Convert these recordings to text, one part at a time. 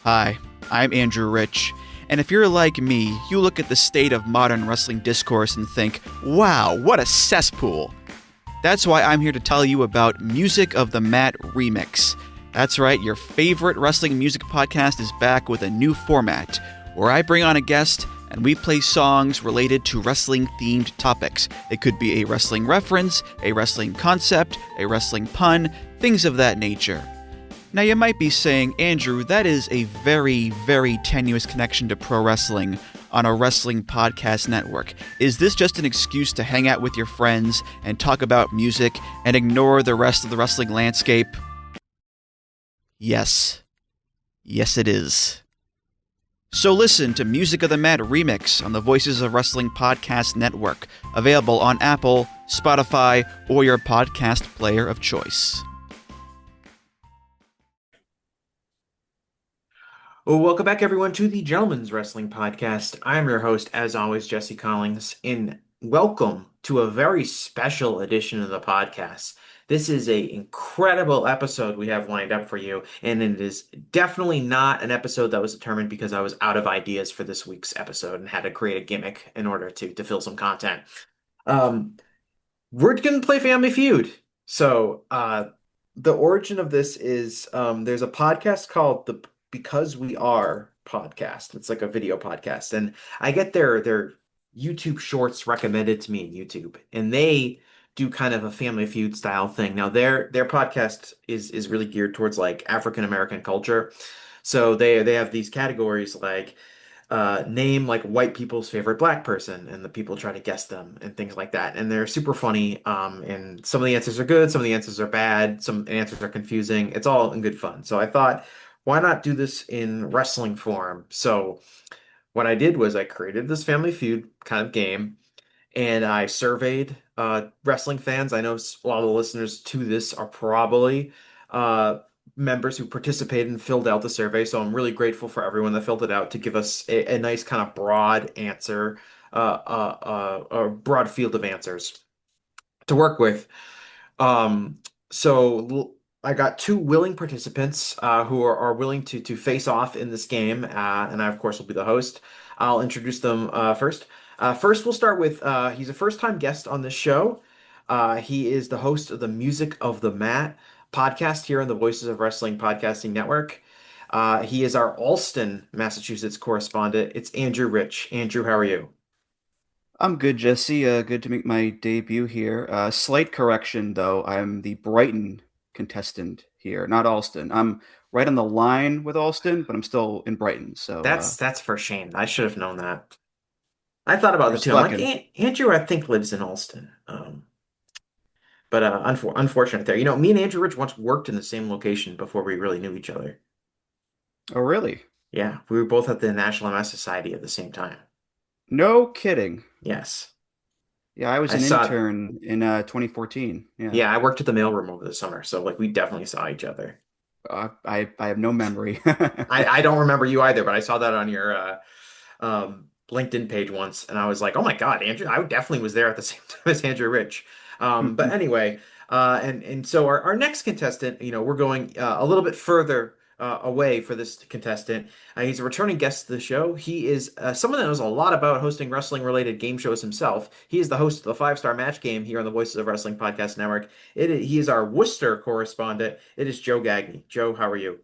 Hi, I'm Andrew Rich, and if you're like me, you look at the state of modern wrestling discourse and think, wow, what a cesspool. That's why I'm here to tell you about Music of the Mat Remix. That's right, your favorite wrestling music podcast is back with a new format, where I bring on a guest and we play songs related to wrestling-themed topics. It could be a wrestling reference, a wrestling concept, a wrestling pun, things of that nature. Now you might be saying, Andrew, that is a very, very tenuous connection to pro wrestling on a wrestling podcast network. Is this just an excuse to hang out with your friends and talk about music and ignore the rest of the wrestling landscape? Yes. Yes, it is. So listen to Music of the Mat Remix on the Voices of Wrestling Podcast Network, available on Apple, Spotify, or your podcast player of choice. Well, welcome back, everyone, to the Gentleman's Wrestling Podcast. I am your host, as always, Jesse Collins, and welcome to a very special edition of the podcast. This is an incredible episode we have lined up for you, and it is definitely not an episode that was determined because I was out of ideas for this week's episode and had to create a gimmick in order to fill some content. We're going to play Family Feud. So, the origin of this is there's a podcast called the Because We Are podcast. It's like a video podcast, and I get their YouTube shorts recommended to me in YouTube, and they do kind of a Family Feud style thing. Now their podcast is really geared towards like African American culture. So they have these categories like name like white people's favorite black person, and the people try to guess them and things like that. And they're super funny. And some of the answers are good, some of the answers are bad, some answers are confusing. It's all in good fun. So I thought, why not do this in wrestling form? So what I did was I created this Family Feud kind of game, and I surveyed wrestling fans. I know a lot of the listeners to this are probably uh, members who participated and filled out the survey. So I'm really grateful for everyone that filled it out to give us a nice kind of broad answer, a broad field of answers to work with. Um, I got two willing participants who are willing to face off in this game, and I of course will be the host. I'll introduce them first. First, we'll start with he's a first-time guest on this show. He is the host of the Music of the Mat podcast here on the Voices of Wrestling Podcasting Network. He is our Allston, Massachusetts correspondent. It's Andrew Rich. Andrew, how are you? I'm good, Jesse. Good to make my debut here. Slight correction, though. I'm the Brighton contestant here, not Alston. I'm right on the line with Alston, but I'm still in Brighton. So That's for shame. I should have known that. I thought about you're that too. I'm like, slacking. Andrew, I think lives in Alston. But unfortunate there. You know, me and Andrew Rich once worked in the same location before we really knew each other. Oh, really? Yeah, we were both at the National MS Society at the same time. No kidding. Yes. Yeah, I was I an saw, intern in 2014. Yeah. yeah, I worked at the mailroom over the summer, so like we definitely saw each other. I have no memory. I don't remember you either, but I saw that on your LinkedIn page once, and I was like, oh my God, Andrew, I definitely was there at the same time as Andrew Rich. But anyway, and so our next contestant, you know, we're going a little bit further away for this contestant. He's a returning guest to the show. He is someone that knows a lot about hosting wrestling-related game shows himself. He is the host of the Five-Star Match Game here on the Voices of Wrestling Podcast Network. He is our Worcester correspondent. It is Joe Gagne. Joe, how are you?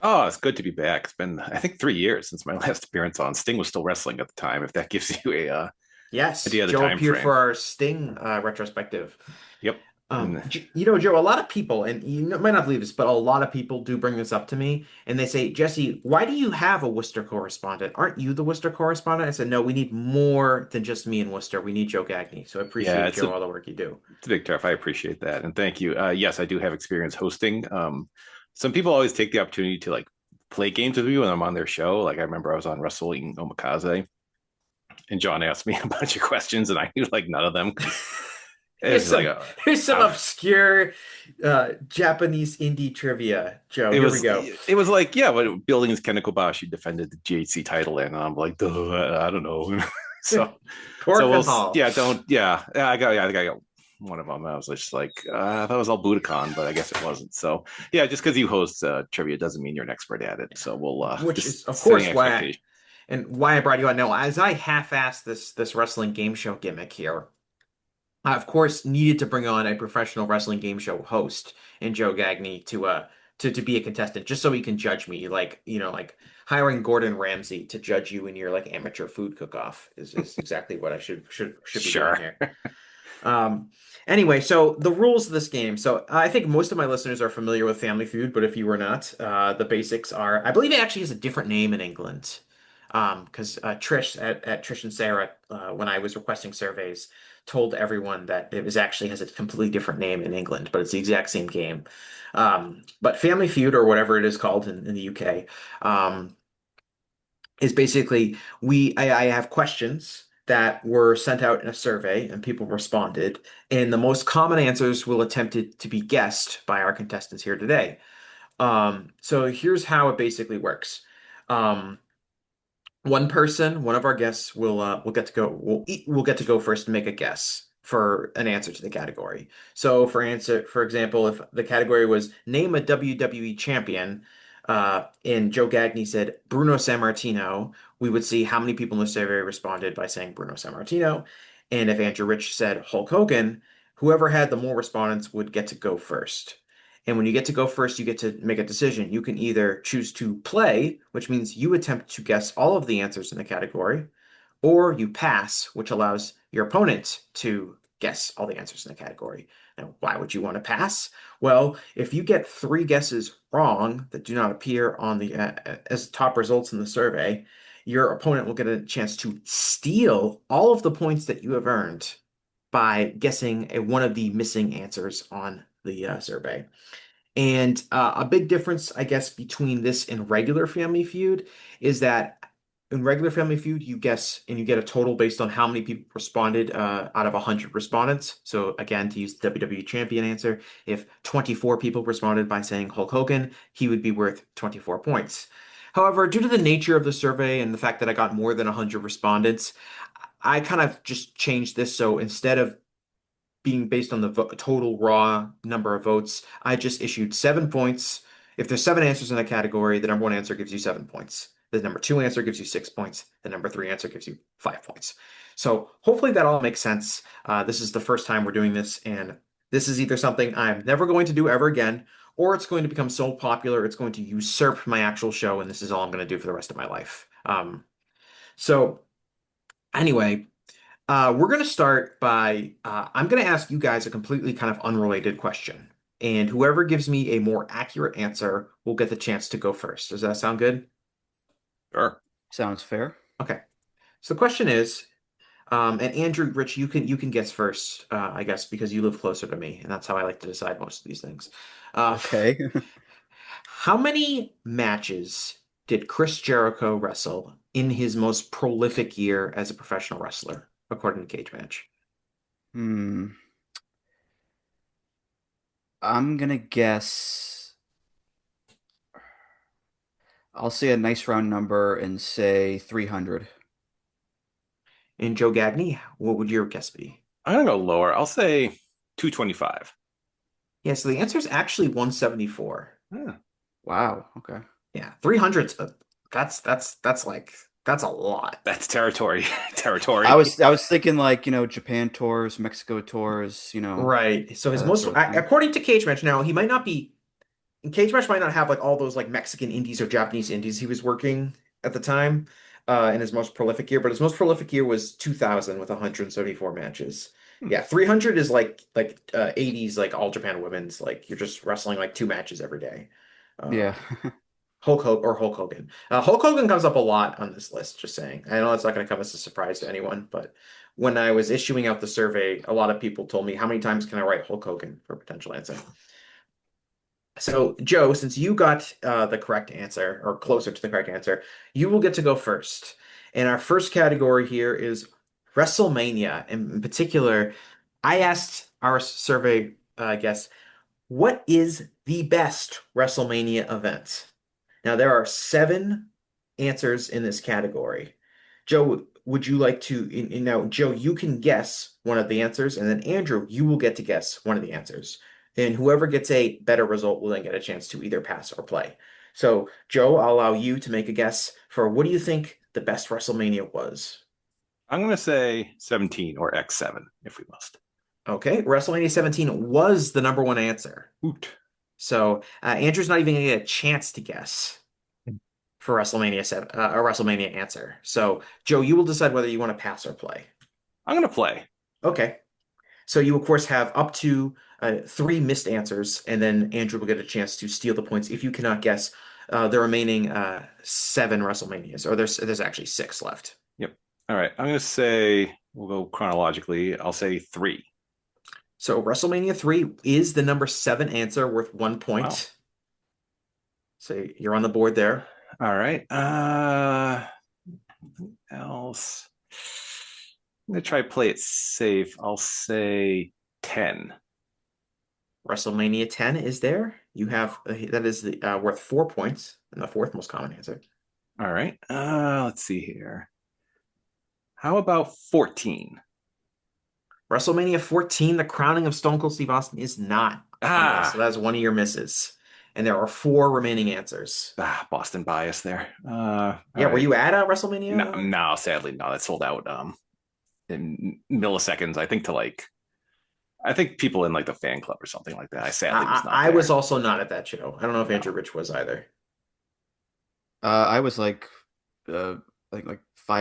Oh, it's good to be back. It's been, I think, 3 years since my last appearance on. Sting was still wrestling at the time, if that gives you a Yes, idea of the Joe time appeared frame. for our Sting retrospective. Yep. And You know, Joe, a lot of people, and might not believe this, but a lot of people do bring this up to me, and they say, Jesse, why do you have a Worcester correspondent? Aren't you the Worcester correspondent? I said, no, we need more than just me in Worcester. We need Joe Gagne. So I yeah, appreciate, Joe, all the work you do. it's a big turf. I appreciate that. And thank you. Yes, I do have experience hosting. Some people always take the opportunity to like play games with me when I'm on their show. Like I remember I was on Wrestling Omakase and John asked me a bunch of questions and I knew like none of them. It Here's was like, some, here's some obscure Japanese indie trivia, Joe. it Here we was go. it was like, yeah, what buildings Ken Kobashi defended the GHC title in. And I'm like, duh, I don't know. so Torque so and we'll Hall. yeah, don't yeah. I think I got one of them. I was just like, I thought it was all Budokan, but I guess it wasn't. So yeah, just because you host trivia doesn't mean you're an expert at it. So we'll Which is, just of setting course, why expectations. why I brought you on. Now, as I half-assed this wrestling game show gimmick here, I, of course, needed to bring on a professional wrestling game show host in Joe Gagne to be a contestant, just so he can judge me, like like hiring Gordon Ramsay to judge you in your like amateur food cook-off is exactly what I should be doing Sure. here. Um, anyway, so the rules of this game. So I think most of my listeners are familiar with Family Feud, but if you were not, the basics are, I believe it actually has a different name in England. Because Trish at Trish and Sarah, when I was requesting surveys, told everyone that it was actually has a completely different name in England, but it's the exact same game. But Family Feud, or whatever it is called in the UK, um, is basically I have questions that were sent out in a survey and people responded, and the most common answers will attempt to be guessed by our contestants here today. So here's how it basically works. Um, One person, one of our guests will get to go. Will get to go first and make a guess for an answer to the category. So for example, if the category was name a WWE champion, and Joe Gagne said Bruno Sammartino, we would see how many people in the survey responded by saying Bruno Sammartino. And if Andrew Rich said Hulk Hogan, whoever had the more respondents would get to go first. And when you get to go first, you get to make a decision. You can either choose to play, which means you attempt to guess all of the answers in the category, or you pass, which allows your opponent to guess all the answers in the category. Now, why would you want to pass? Well, if you get three guesses wrong that do not appear on the as top results in the survey, your opponent will get a chance to steal all of the points that you have earned by guessing one of the missing answers on the survey. And a big difference, I guess, between this and regular Family Feud is that in regular Family Feud, you guess and you get a total based on how many people responded out of 100 respondents. So again, to use the WWE Champion answer, if 24 people responded by saying Hulk Hogan, he would be worth 24 points. However, due to the nature of the survey and the fact that I got more than 100 respondents, I kind of just changed this. So instead of being based on the total raw number of votes, I just issued 7 points. If there's seven answers in a category, the number one answer gives you 7 points. The number two answer gives you 6 points. The number three answer gives you 5 points. So hopefully that all makes sense. This is the first time we're doing this, and this is either something I'm never going to do ever again, or it's going to become so popular it's going to usurp my actual show, and this is all I'm going to do for the rest of my life. So anyway, we're going to start by I'm going to ask you guys a completely kind of unrelated question. And whoever gives me a more accurate answer will get the chance to go first. Does that sound good? Sure. Sounds fair. Okay. So the question is, and Andrew, Rich, you can guess first, I guess, because you live closer to me, and that's how I like to decide most of these things. Uh, Okay. how many matches did Chris Jericho wrestle in his most prolific year as a professional wrestler, according to Cage Match? Hmm. I'm gonna guess. I'll say a nice round number and say 300. And Joe Gagne, what would your guess be? I'm gonna go lower. I'll say 225. Yeah, so the answer is actually 174. Yeah, Wow. Okay. Yeah, 300's that's a lot. that's territory. I Territory. was I was thinking like, Japan tours, Mexico tours, Right. So his that most sort of thing. according to Cage Match now, he might not be Cage Match might not have like all those like Mexican indies or Japanese indies he was working at the time in his most prolific year, but his most prolific year was 2000 with 174 matches. Hmm. Yeah, 300 is like 80s like all Japan women's like you're just wrestling like two matches every day. Yeah. Um Hulk Hogan. Hulk Hogan comes up a lot on this list, just saying. I know it's not going to come as a surprise to anyone, but when I was issuing out the survey, a lot of people told me, how many times can I write Hulk Hogan for potential answer? So, Joe, since you got the correct answer, or closer to the correct answer, you will get to go first. And our first category here is WrestleMania. In particular, I asked our survey guests, what is the best WrestleMania event? Now, there are seven answers in this category. Joe, would you like to, now, Joe, you can guess one of the answers, and then Andrew, you will get to guess one of the answers. And whoever gets a better result will then get a chance to either pass or play. So, Joe, I'll allow you to make a guess for what do you think the best WrestleMania was? I'm going to say 17 or X7 if we must. Okay, WrestleMania 17 was the number one answer. Hoot. So, Andrew's not even going to get a chance to guess for WrestleMania 7, a WrestleMania answer. So, Joe, you will decide whether you want to pass or play. I'm going to play. Okay. So you, of course, have up to three missed answers, and then Andrew will get a chance to steal the points if you cannot guess the remaining seven WrestleManias, or there's actually six left. Yep. All right. I'm going to say, we'll go chronologically. I'll say 3. So WrestleMania 3 is the number seven answer, worth 1 point. Wow. So you're on the board there. All right. Else. I'm going to try to play it safe. I'll say 10. WrestleMania 10 is there. You have that is the worth 4 points, and the fourth most common answer. All right. Let's see here. How about 14? WrestleMania 14, the crowning of Stone Cold Steve Austin, is not on the list. So that's one of your misses. And there are four remaining answers. Boston bias there. Yeah, were right. you at WrestleMania? No, sadly, no. That sold out in milliseconds. I think people in like the fan club or something like that. I sadly was not I there. was also not at that show. I don't know if Andrew Rich was either. I was like 5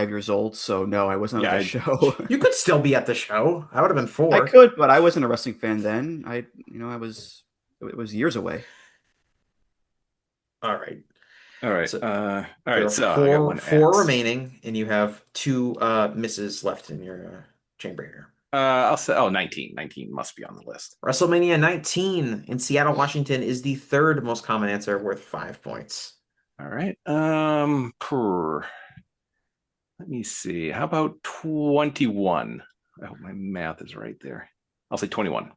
years old, so no, I wasn't at the show. You could still be at the show. I would have been 4. I could, but I wasn't a wrestling fan then. I was. It was years away. All right. All right. So all there right. are So I got one four X. remaining, and you have two misses left in your chamber here. I'll say 19. 19 must be on the list. WrestleMania 19 in Seattle, Washington is the third most common answer, worth 5 points. All right. Let me see. How about 21? I hope my math is right there. I'll say 21.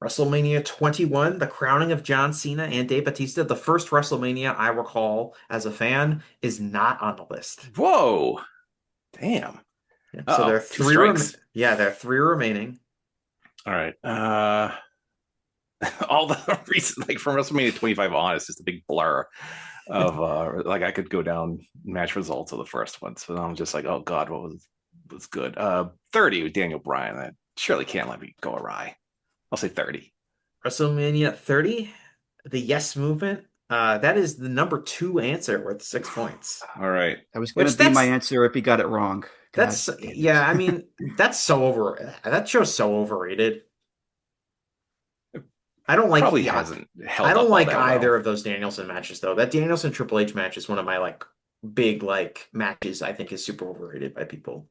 WrestleMania 21, the crowning of John Cena and Dave Bautista, the first WrestleMania I recall as a fan, is not on the list. Whoa. Damn. Yeah, so there are three. There are three remaining. All right. All the reasons, like from WrestleMania 25 on, it's just a big blur of like I could go down match results of the first one. So I'm just like, oh God, what was good? 30 with Daniel Bryan. That surely can't let me go awry. I'll say 30. WrestleMania 30, the Yes Movement. That is the number 2 answer, worth 6 points. All right. That was going to be my answer if he got it wrong. That's yeah. I mean, that's so over. That show's so overrated. I don't like. Probably hasn't held. I don't like either of those Danielson matches though. That Danielson Triple H match is one of my like big like matches. I think is super overrated by people.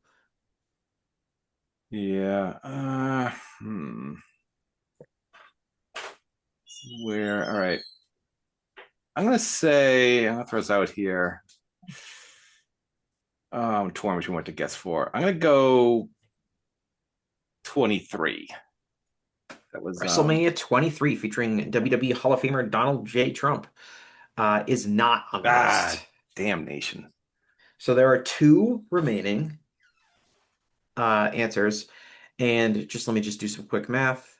Yeah. Where? All right. I'm gonna throw this out here. I'm torn between what to guess for. I'm gonna go 23. That was WrestleMania 23 featuring WWE Hall of Famer Donald J. Trump is not on the list. Damnation. So there are 2 remaining answers, and let me do some quick math.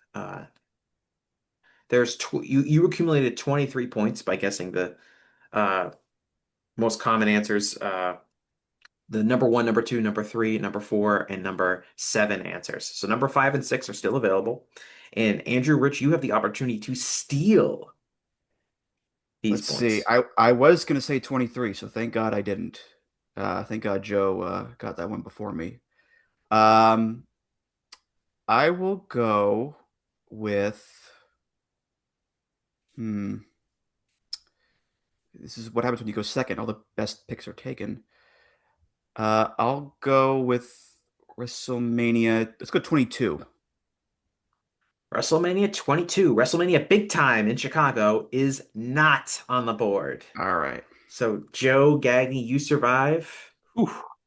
There's you accumulated 23 points by guessing the most common answers. The number 1, number 2, number 3, number 4, and number 7 answers. So number 5 and 6 are still available. And Andrew Rich, you have the opportunity to steal these points. Let's see. I was going to say 23, so thank God I didn't. Thank God Joe got that one before me. I will go with this is what happens when you go second. All the best picks are taken. I'll go with WrestleMania. Let's go 22. WrestleMania 22, WrestleMania Big Time in Chicago, is not on the board. All right. So Joe Gagne, you survive.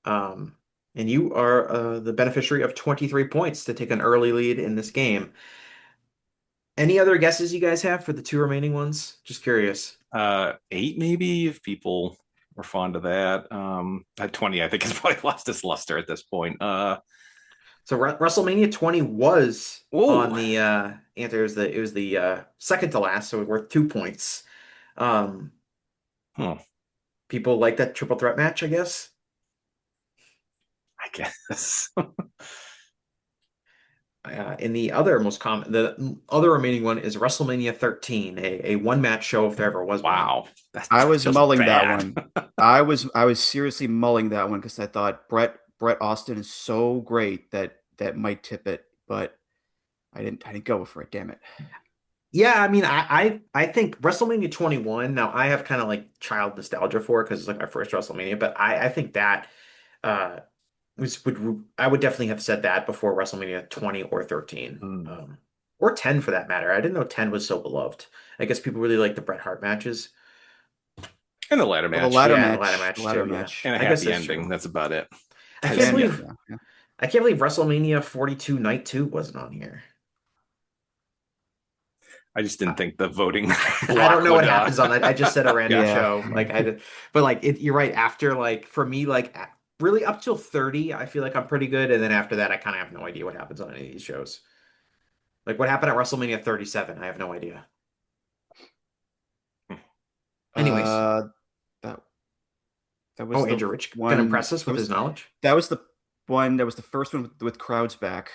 And you are the beneficiary of 23 points to take an early lead in this game. Any other guesses you guys have for the 2 remaining ones? Just curious. 8 maybe if people We're fond of that. At 20, I think it's probably lost its luster at this point. So WrestleMania 20 was on Whoa. the answer. It was the second to last, so worth 2 points. Um, Hmm, people like that triple threat match, I guess. I guess. In the other most common, the other remaining one is WrestleMania 13, a one match show if there ever was one. Wow. That I was feels mulling that bad. one. I was seriously mulling that one because I thought Brett Austin is so great that that might tip it, but I didn't go for it. Damn it. Yeah, I mean, I think WrestleMania 21. Now I have kind of like child nostalgia for it because it's like my first WrestleMania, but I think that uh I would definitely have said that before WrestleMania 20 or 13. Mm. Or 10 for that matter. I didn't know 10 was so beloved. I guess people really like the Bret Hart matches. And the ladder Well, the match ladder Yeah, and the ladder match, the match ladder too, yeah. match, and a I guess happy that's ending. true. That's about it. I I can't just, and believe yeah. I can't believe WrestleMania 42 Night 2 wasn't on here. I just didn't I, think the voting I don't block know what would. happens on that. I just said a random Yeah. Yeah. show. But like you're right. After like for me, like really up till 30, I feel like I'm pretty good, and then after that, I kind of have no idea what happens on any of these shows. Like what happened at WrestleMania 37, I have no idea. Anyways, Uh, that that oh, was the Andrew Rich can one. impress us That with his was knowledge that was the one. That was the first one with crowds back,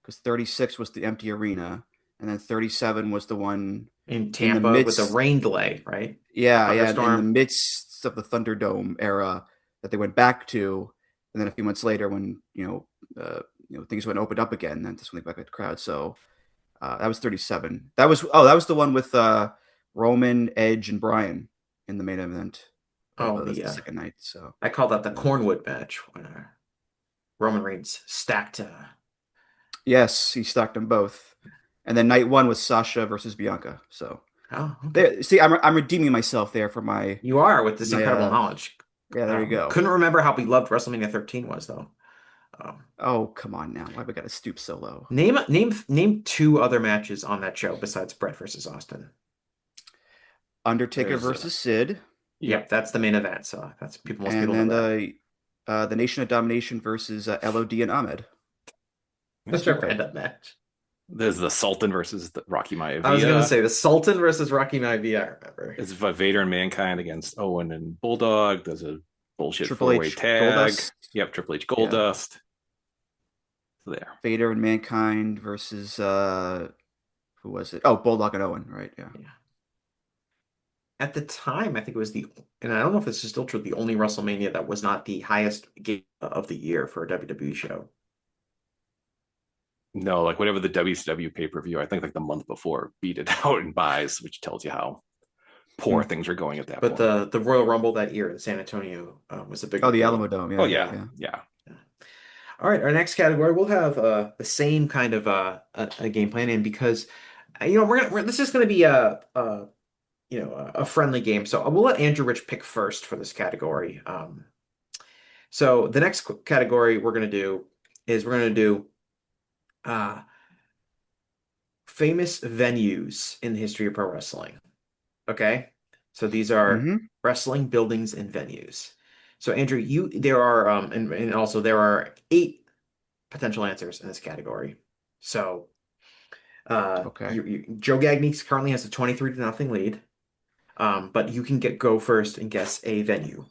because 36 was the empty arena, and then 37 was the one in in the Tampa with the midst. rain delay, right? Yeah, yeah, in the Thunderstorm. midst of the Thunderdome era that they went back to, and then a few months later, when things went opened up again, then this went back with the crowd. So that was 37. That was the one with Roman, Edge, and Bryan in the main event of Oh, the second night. So I call that the uh, Cornwood match when Roman Reigns stacked. yes, he stacked them both, and then night one was Sasha versus Bianca. So Oh, okay. there, see, I'm redeeming myself there for my You are with this my incredible knowledge. yeah. There you go. Couldn't remember how beloved WrestleMania 13 was though. Um, Oh, come on now. Why we got to stoop so low? name two other matches on that show besides Brett versus Austin. Undertaker There's versus Sid, Yep, yep. that's the main event. So most and people know then that. the Nation of Domination versus LOD and Ahmed. That's a random match. There's the Sultan versus the Rocky I was gonna Maivia. say the Sultan versus Rocky Maivia. I remember. It's Vader and Mankind against Owen and Bulldog. There's a bullshit Triple four-way H, tag. Goldust, Yep, Triple H yeah, Goldust. There. Vader and Mankind versus who was it? Oh, Bulldog and Owen, right? Yeah. Yeah. At the time, I think it was and I don't know if this is still true, the only WrestleMania that was not the highest game of the year for a WWE show. No, like whatever the WCW pay-per-view, I think like the month before beat it out in buys, which tells you how poor Hmm. things are going at that But point. the Royal Rumble that year in San Antonio was a Oh, bigger the Alamo deal. Dome. Oh Yeah, yeah, Yeah. yeah. yeah. Yeah. All right, our next category, we'll have the same kind of a game plan in because this is gonna be a friendly game. So we'll let Andrew Rich pick first for this category. So the next category we're gonna do uh famous venues in the history of pro wrestling. Okay? So these are Mm-hmm. wrestling buildings and venues. So Andrew, you there are and also there are eight potential answers in this category. So Okay. Joe Gagne currently has a 23 to nothing lead. But you can go first and guess a venue.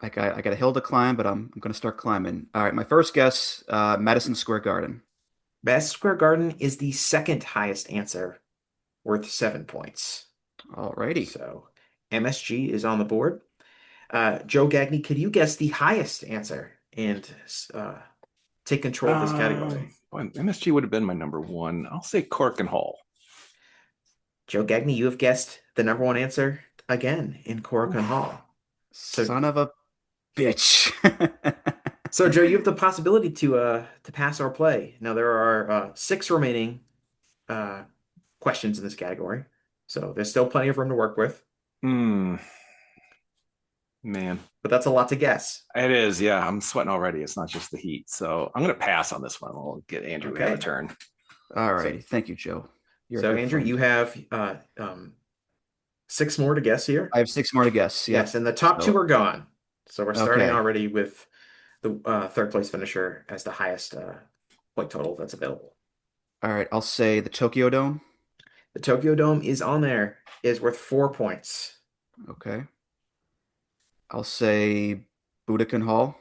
I got a hill to climb, but I'm gonna start climbing. All right, my first guess, Madison Square Garden. Madison Square Garden is the second highest answer, worth 7 points. Alrighty. So MSG is on the board. Joe Gagne, could you guess the highest answer and take control of this category? Boy, MSG would have been my number one. I'll say Cork and Hall. Joe Gagne, you have guessed the number one answer again in Korakuen Oof. Hall. So, Son of a bitch. so Joe, you have the possibility to pass or play. Now there are six remaining uh, questions in this category, so there's still plenty of room to work with. Hmm, man. But that's a lot to guess. It is, yeah. I'm sweating already. It's not just the heat. So I'm gonna pass on this one. We'll get Andrew to have a Okay. turn. Alrighty. So, Thank you, Joe. You're a so good Andrew, friend. you have 6 more to guess here. I have 6 more to guess. Yes, Yep. and the top two So, are gone. So we're starting okay. already with the third place finisher as the highest point total that's available. All right. I'll say the Tokyo Dome. The Tokyo Dome is on there, is worth 4 points. Okay. I'll say Budokan Hall.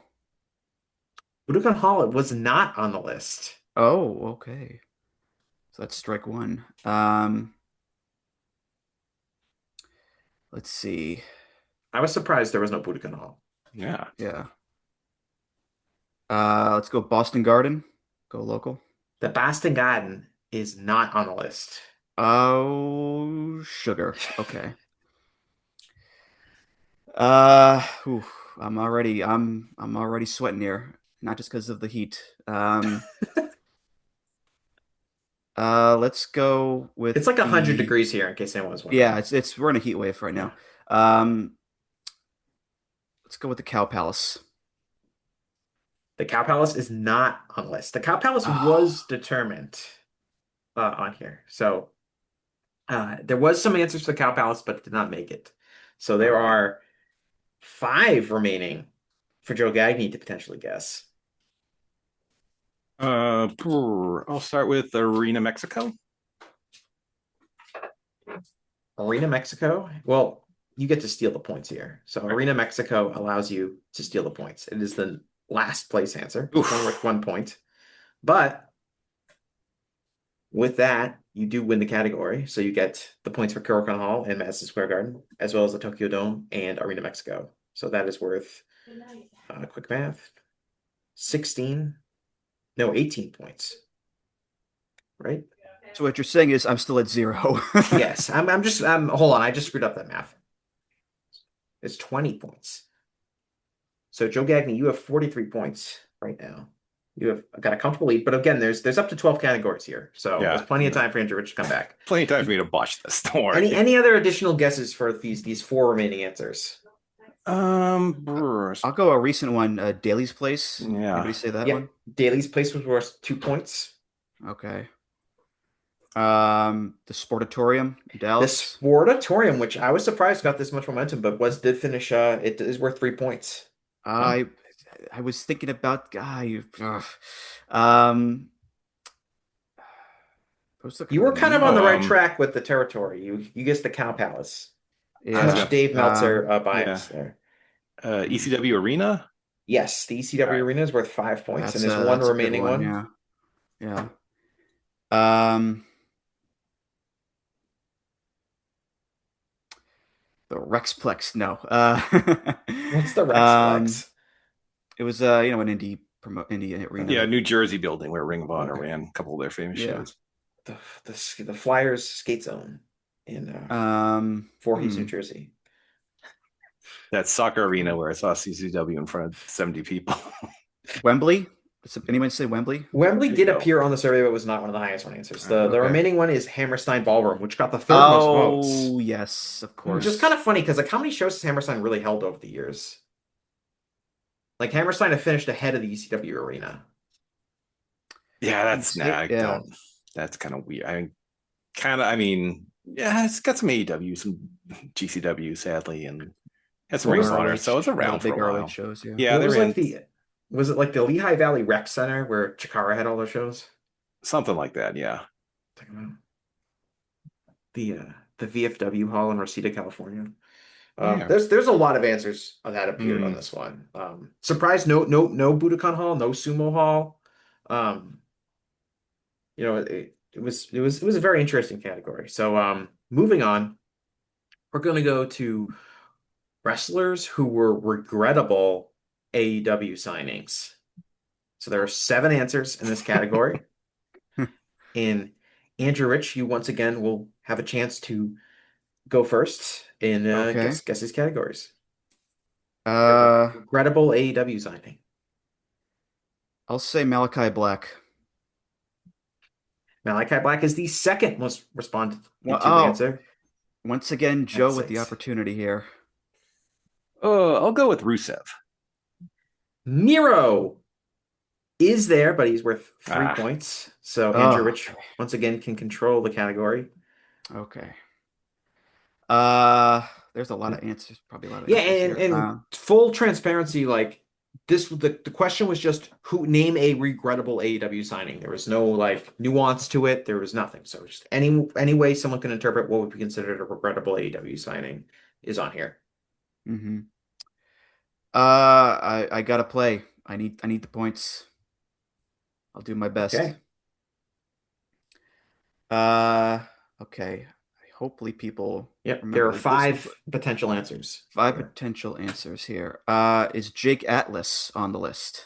Budokan Hall was not on the list. Oh, okay. So that's strike one. Let's see. I was surprised there was no Budokan Hall. Yeah. Yeah. Let's go Boston Garden. Go local. The Boston Garden is not on the list. Oh, sugar. Okay. Ooh, I'm already sweating here, not just because of the heat. Let's go It's with like 100 the degrees here, in case anyone was yeah, wondering. it's we're in a heat wave right Yeah. now. Let's go with the Cow Palace. The Cow Palace is not on the list. The Cow Palace was Oh, determined on here. So there was some answers for the Cow Palace, but it did not make it. So all there right. are 5 remaining for Joe Gagne to potentially guess. I'll start with Arena Mexico. Arena Mexico. Well, you get to steal the points here. So Right. Arena Mexico allows you to steal the points. It is the last place answer. It's only worth Oof. 1 point. But with that, you do win the category. So you get the points for Korakuen Hall and Madison Square Garden, as well as the Tokyo Dome and Arena Mexico. So that is worth, quick math, 16, no, 18 points, right? So what you're saying is I'm still at 0. Yes, hold on, I just screwed up that math. It's 20 points. So Joe Gagne, you have 43 points right now. You have got a comfortable lead, but again, there's up to 12 categories here. So there's Yeah. plenty of time for Andrew Rich to come back. Plenty of time for me to botch this. Don't worry. Any other additional guesses for these 4 remaining answers? I'll go a recent one, Daly's Place. Yeah. Anybody say that Yep. one? Daly's Place was worth 2 points. Okay. The Sportatorium in The Dallas. Sportatorium, which I was surprised got this much momentum, but did finish. It is worth 3 points. I I was thinking about guy. Um, I was looking You at the were kind of name on of the it. right track with the territory. You guessed the Cow Palace. Too I was much Yeah. gonna. Dave Meltzer Yeah. bias there. Hmm. ECW Arena. Yes, the All ECW right. Arena is worth 5 points, and there's one That's a good remaining one. one. Yeah. Yeah. Um, the Rexplex. No. What's the Um, Rexplex? it was an indie Yeah, arena. New Jersey building where Ring of Honor Okay. ran a couple of their famous Yeah. shows. The Flyers skate zone in Voorhees, New Hmm. Jersey. That soccer arena where I saw CCW in front of 70 people. Wembley. Does anyone say Wembley? Wembley There you did go. appear on the survey, but was not one of the highest one answers. All right. The Okay. remaining one is Hammerstein Ballroom, which got the third most votes. Oh, yes, of Which is kind course. of funny because like how many shows has Hammerstein really held over the years? Like Hammerstein have finished ahead of the ECW arena. Yeah, that's nah, Insane. I Yeah. don't. That's kind of weird. I mean, yeah, it's got some AEW, some GCW, sadly, and has some A Ring lot of of Where's Honor, so it's ROH, a lot around of for big a ROH while. shows. Yeah. Yeah, what they was like ran the was it like the Lehigh Valley Rec Center where Chikara had all their shows? something like that. Yeah. Talking about the the VFW Hall in Reseda, California. Yeah. There's a lot of answers that appeared on Mm. this one. Surprised no Budokan Hall, no Sumo Hall. Um, it was a very interesting category. So moving on, we're gonna go to wrestlers who were regrettable AEW signings. So there are 7 answers in this category. And Andrew Rich, you once again will have a chance to go first in Okay. guess these categories. Uh, Regrettable AEW signing. I'll say Malachi Black. Malachi Black is the second most responded Well, to oh, answer once again, at Joe with the 6. opportunity here. I'll go with Rusev. Miro is there, but he's worth 3 Ah, points. So Andrew Oh, Rich once again can control the category. okay. Uh, there's a lot of answers. Probably a lot of Yeah, answers and here. full transparency, like this, the question was just who name a regrettable AEW signing. There was no like nuance to it. There was nothing. So just any way someone can interpret what would be considered a regrettable AEW signing is on here. Mm-hmm. I gotta play. I need the points. I'll do my best. Okay. Uh, okay. Hopefully people Yep. There are remember this one. five potential answers Five here. potential answers here. Is Jake Atlas on the list?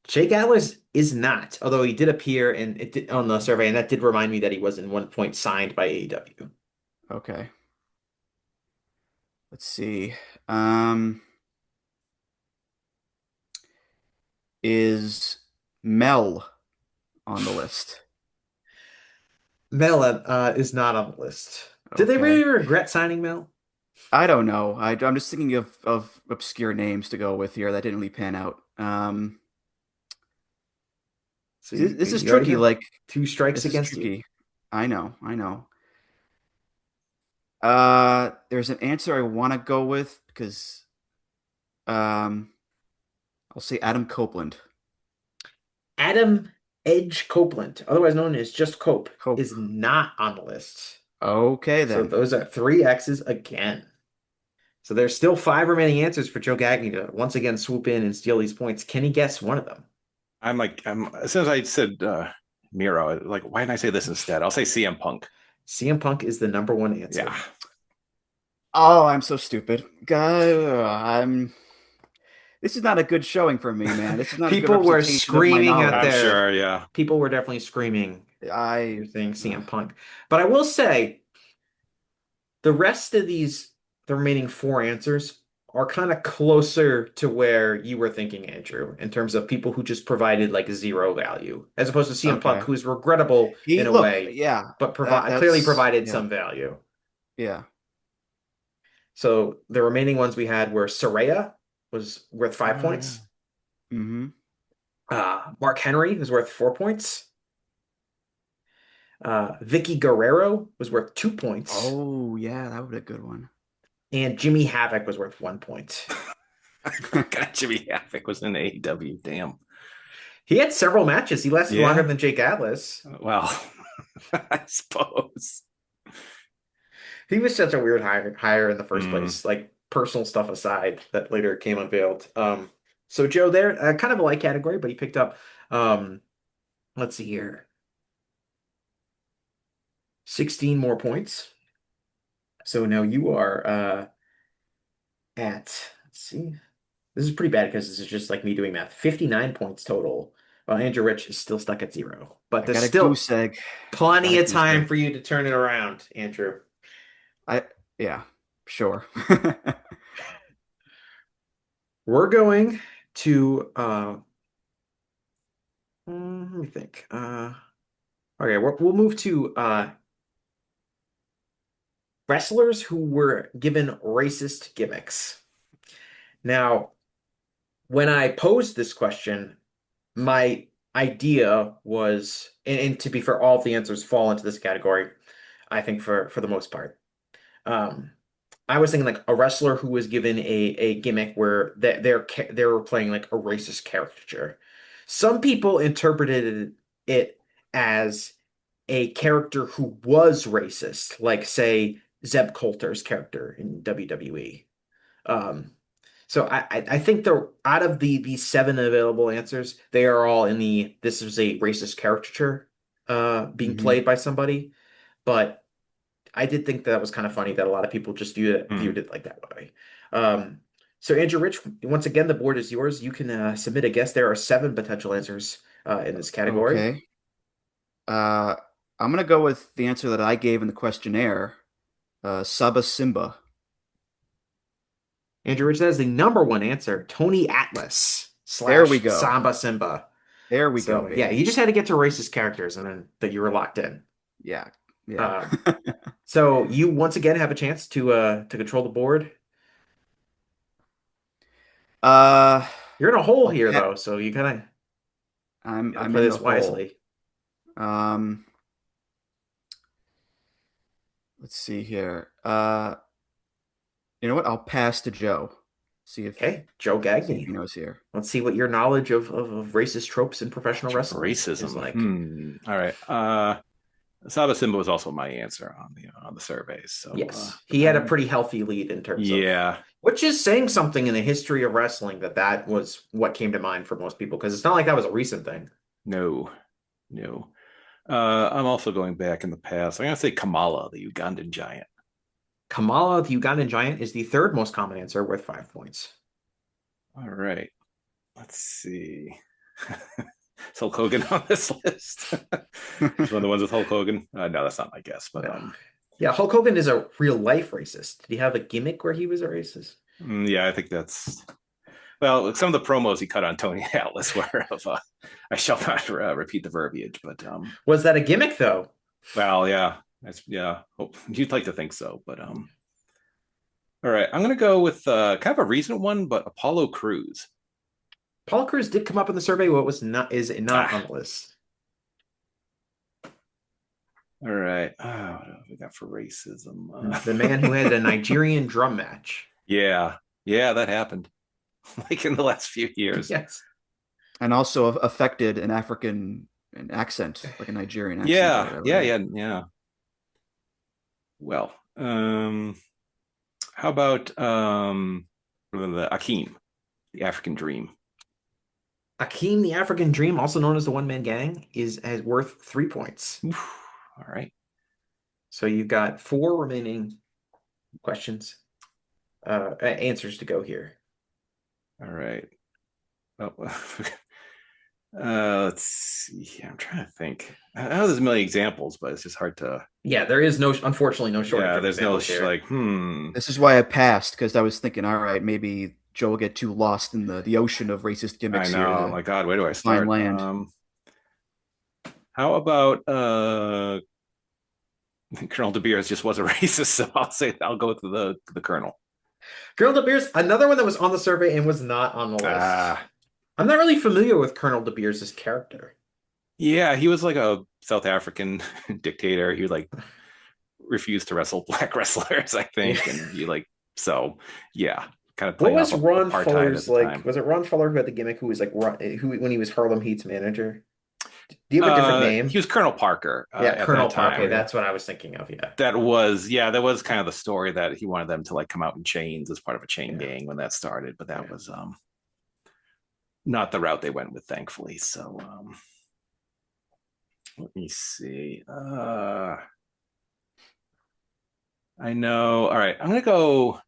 Jake Atlas is not, although he did appear and it did on the survey, and that did remind me that he was in one point signed by AEW. Okay. Let's see. Um, is Mel on the list? Mel is not on the list. Did they Okay. really regret signing Mel? I don't know. I'm just thinking of obscure names to go with here that didn't really pan out. So This is you already tricky. have Like, two strikes this is against you. tricky. I know. I know. There's an answer I want to go with because um, I'll say Adam Copeland. Adam Edge Copeland, otherwise known as just Cope, Cope. is not on the list. Okay So then. those are three X's again. So there's still five remaining answers for Joe Gagne to once again swoop in and steal these points. Can he guess one of them? I'm as soon as I said Miro, like, why didn't I say this instead? I'll say CM Punk. CM Punk is the number one Yeah. answer. Oh, I'm so stupid. God, I'm. This is not a good showing for me, man. This is not a good People were representation of my screaming at I'm knowledge. their sure, yeah. people were definitely screaming. I. You're saying Ugh. CM Punk. But I will say the rest of the remaining four answers are kind of closer to where you were thinking, Andrew, in terms of people who just provided like zero value, as opposed to CM Punk, Okay. who's regrettable He in a look, way, yeah. but clearly That's provided yeah, some value. yeah. So the remaining ones we had were Soraya was worth five Oh yeah. points. Mm-hmm. Mark Henry was worth 4 points. Vicky Guerrero was worth 2 points. Oh yeah, that would be a good one. And Jimmy Havoc was worth 1 point. I forgot Jimmy Havoc was in AEW. Damn. He had several matches. He lasted longer Yeah. than Jake Atlas. Well, I suppose. He was such a weird hire in the first Mm. place, like personal stuff aside that later came unveiled. So Joe there, kind of a light category, but he picked up, um, let's see here, 16 more points. So now you are let's see, this is pretty bad because this is just like me doing math. 59 points total. While Andrew Rich is still stuck at zero. But I there's got a still goose egg. I got plenty a of goose time egg. for you to turn it around, Andrew. I yeah, sure. We're going to let me think. Okay, we'll move to wrestlers who were given racist gimmicks. Now, when I posed this question, my idea was, and to be fair, all of the answers fall into this category, I think for the most part. Um, I was thinking like a wrestler who was given a gimmick where they were playing like a racist caricature. Some people interpreted it as a character who was racist, like say Zeb Coulter's character in WWE. Um, so I think they're out of the seven available answers, they are all in the this is a racist caricature being Hmm. played by somebody. But I did think that was kind of funny that a lot of people just viewed Mm. it like that way. Um, so Andrew Rich, once again, the board is yours. You can submit a guess. There are seven potential answers in this category. Okay. Uh, I'm gonna go with the answer that I gave in the questionnaire. Saba Simba. Andrew Rich, that is the number one answer. Tony Atlas There we slash go. Samba Simba. There we go, So yeah, baby. you just had to get to racist characters and then that you were locked in. Yeah, yeah. Uh, so you once again have a chance to control the board. uh, You're in a hole here okay. though, so you gotta I'm play in the this hole. wisely. Um, let's see here. You know what? I'll pass to Joe. Okay, Joe See if he Gagne. knows here. Let's see what your knowledge of racist tropes in professional wrestling is Racism. like. All right. Saba Simba was also my answer on the surveys. So Yes, he had a depending. pretty healthy lead in terms of, Yeah. which is saying something in the history of wrestling that was what came to mind for most people because it's not like that was a recent thing. No. No. I'm also going back in the past. I'm gonna say Kamala, the Ugandan giant. Kamala, the Ugandan giant, is the third most common answer, worth 5 points. All right. Let's see. Is Hulk Hogan on this list? He's one of the ones with Hulk Hogan. No, that's not my guess, but No. Yeah, Hulk Hogan is a real life racist. Did he have a gimmick where he was a racist? yeah, I think that's well. Some of the promos he cut on Tony Atlas were of. I shall not repeat the verbiage, but Was that a gimmick though? well, yeah, that's yeah. You'd like to think so, but all right, I'm gonna go with kind of a recent one, but Apollo Crews. Paul Cruz did come up in the survey. What was not is not on Ah, the list. all right. What have we got for racism? The man who had a Nigerian drum match. Yeah, yeah, that happened like in the last few years. Yes. And also affected an accent, like a Nigerian accent or Yeah, whatever, yeah, right? yeah, yeah. Well, how about the Akeem, the African Dream? Akeem, the African Dream, also known as the One Man Gang, is worth 3 points. Oof, all right. So you've got four remaining questions, answers to go here. All right. Oh, let's see. I'm trying to think. I know there's a million examples, but it's just hard to. Yeah, there is unfortunately, no shortage Yeah, of there's no examples here. like, This is why I passed, because I was thinking, all right, maybe Joe will get too lost in the ocean of racist I gimmicks know. here Oh my God, where do I to find start? land. How about Colonel De Beers just was a racist, so I'll go with the Colonel. Colonel De Beers, another one that was on the survey and was not on the list. Ah, I'm not really familiar with Colonel De Beers' character. yeah, he was like a South African dictator. He like refused to wrestle black wrestlers, I think, Yeah. and he like so yeah, kind of What playing off was of Ron apartheid at Fuller's the like? time. Was it Ron Fuller who had the gimmick who was like who when he was Harlem Heat's manager? Do you have a different He name? was Colonel Parker Yeah, at Colonel that Parker. time. That's what I was thinking of. Yeah. That was kind of the story that he wanted them to like come out in chains as part of a chain Yeah. gang when that started, but that Yeah. was not the route they went with, thankfully. So let me see. I know. All right, I'm gonna go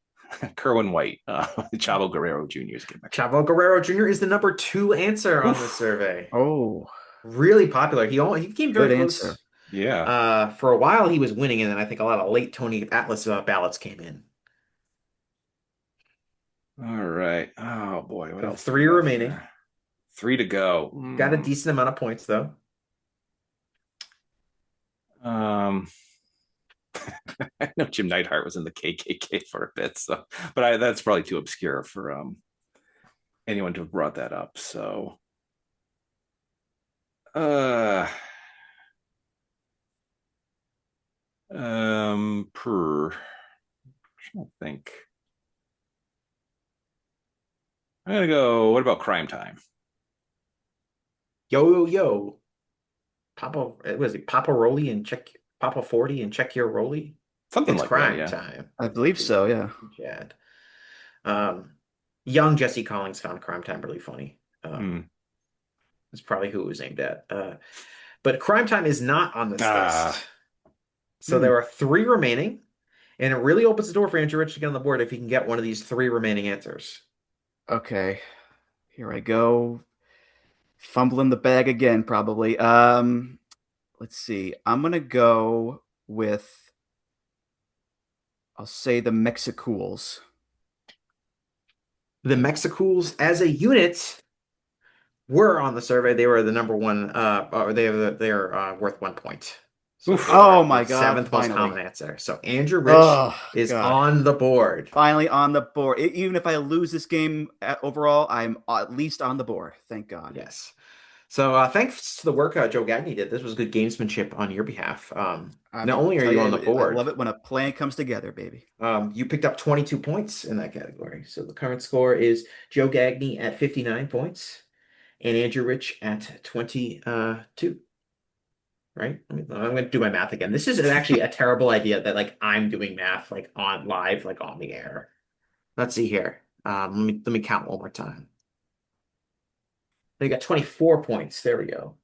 Kerwin White, Chavo Guerrero Jr.'s gimmick. Chavo Guerrero Jr. is the number 2 answer on the Oof. survey. Oh, Really popular. He came very good answer. close. Yeah. For a while he was winning, and then I think a lot of late Tony Atlas ballots came in. All right. Oh boy, what So else do 3 we got remaining. here? 3 to go. Got a decent amount of points though. Um, I know Jim Neidhart was in the KKK for a bit, so but that's probably too obscure for anyone to have brought that up. So, uh, per I think I'm gonna go. What about Crime Time? Yo yo yo. Papa, was it Papa Rolly and check Papa 40 and check your Rolly? Something It's like that. crime Yeah. time. I believe so, yeah. Chad. Um, young Jesse Collins found crime time really funny. Hmm. That's probably who it was aimed at. But crime time is not on this list. Ah. So there are 3 remaining, and it really opens the door for Andrew Rich to get on the board if he can get one of these 3 remaining answers. Okay, here I go. Fumbling the bag again, probably. Let's see. I'm gonna go with. I'll say the Mexicools. The Mexicools as a unit were on the survey. They were the number one, or they're worth 1 point. So Oof. they were Oh the my God! 7th most Finally. common answer. So Andrew Rich Oh is God! on the board. Finally on the board. Even if I lose this game overall, I'm at least on the board. Thank God. Yes. So thanks to the work Joe Gagne did, this was good gamesmanship on your behalf. I Not mean, only are tell you on the you, I board, love it when a plan comes together, baby. you picked up 22 points in that category. So the current score is Joe Gagne at 59 points and Andrew Rich at 22. Right? I'm going to do my math again. This is actually a terrible idea that like I'm doing math like on live, like on the air. Let's see here. Let me count one more time. They got 24 points. There we go.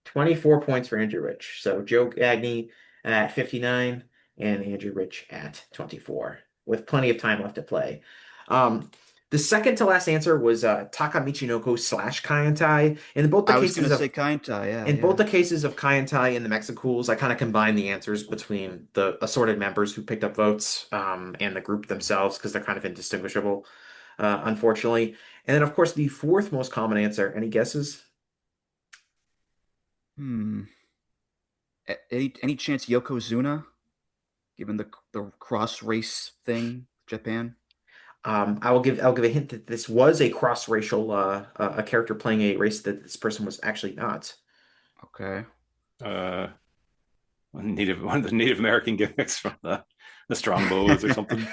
24 points for Andrew Rich. So Joe Gagne at 59 and Andrew Rich at 24 with plenty of time left to play. Um, the second to last answer was Taka Michinoko slash Kaientai. I was gonna say Kainta, yeah, In both yeah. the cases of Kaientai and the Mexicools, I kind of combined the answers between the assorted members who picked up votes and the group themselves because they're kind of indistinguishable, unfortunately. And then, of course, the fourth most common answer. Any guesses? Hmm. Any chance Yokozuna, given the cross race thing, Japan? I'll give a hint that this was a cross-racial a character playing a race that this person was actually not. Okay. Uh, one of the Native American gimmicks from the Strongbows or something.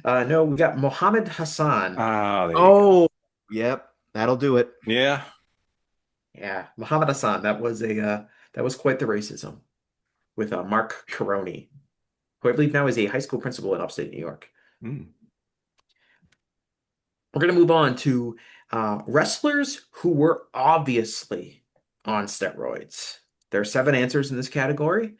No, we got Mohammed Hassan. Ah, there you go. Oh, yep, that'll do it. Yeah. Yeah, Mohammed Hassan. That was quite the racism with Mark Caroni, who I believe now is a high school principal in upstate New York. Mm. We're going to move on to wrestlers who were obviously on steroids. There are seven answers in this category.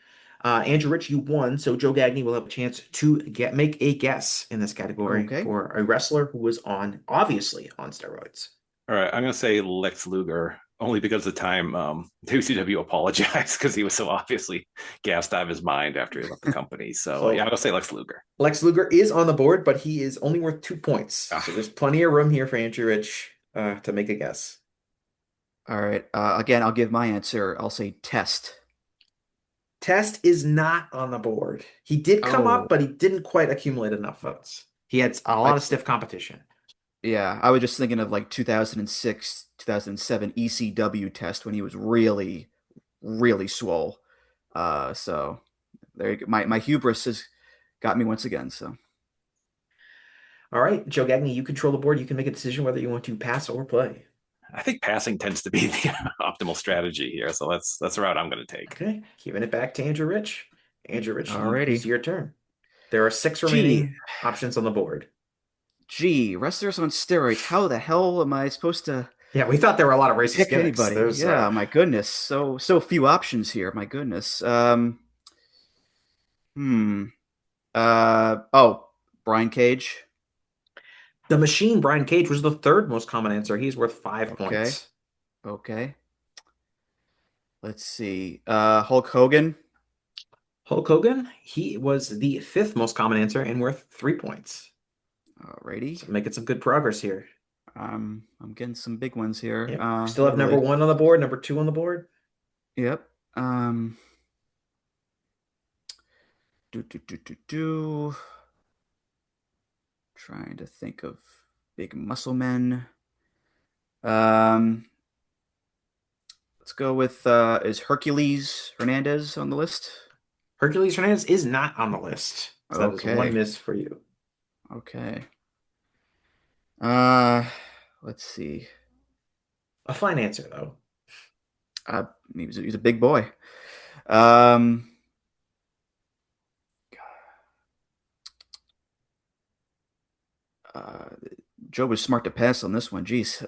Andrew Rich, you won, so Joe Gagne will have a chance to make a guess in this category Okay. for a wrestler who was obviously on steroids. All right, I'm gonna say Lex Luger only because of the time WCW apologized because he was so obviously gassed out of his mind after he left the company. So yeah, I'm So gonna say Lex Luger. Lex Luger is on the board, but he is only worth 2 points. So Ah, there's plenty of room here for Andrew Rich to make a guess. All right. Again, I'll give my answer. I'll say test. Test is not on the board. He did come up, Oh, but he didn't quite accumulate enough votes. He had a I lot of stiff competition. yeah, I was just thinking of like 2006, 2007 ECW test when he was really, really swole. So there you go. My hubris has got me once again. So All right, Joe Gagne, you control the board. You can make a decision whether you want to pass or play. I think passing tends to be the optimal strategy here. So that's the route I'm gonna take. Okay, giving it back to Andrew Rich. Andrew Rich, it's alrighty. your turn. There are six Gee, remaining options on the board. gee, wrestlers on steroids. How the hell am I supposed to Yeah, we thought there were a lot of racist pick gimmicks. anybody? There's Yeah, my goodness. So few options here. My goodness. Hmm. Oh, Brian Cage. the Machine. Brian Cage was the third most common answer. He's worth 5 points. Okay. Okay. Let's see. Hulk Hogan. Hulk Hogan, he was the fifth most common answer and worth 3 points. Alrighty. So making some good progress here. I'm getting some big ones here. Yep. We still What have do number I? one on the board, number two on the board. Yep. Do. Trying to think of big muscle men. Um, let's go with is Hercules Hernandez on the list? Hercules Hernandez is not on the list. So that is one Okay. miss for you. Okay. Uh, let's see. A fine answer, though. Uh, he's a big boy. Um, uh, Joe was smart to pass on this one. Jeez.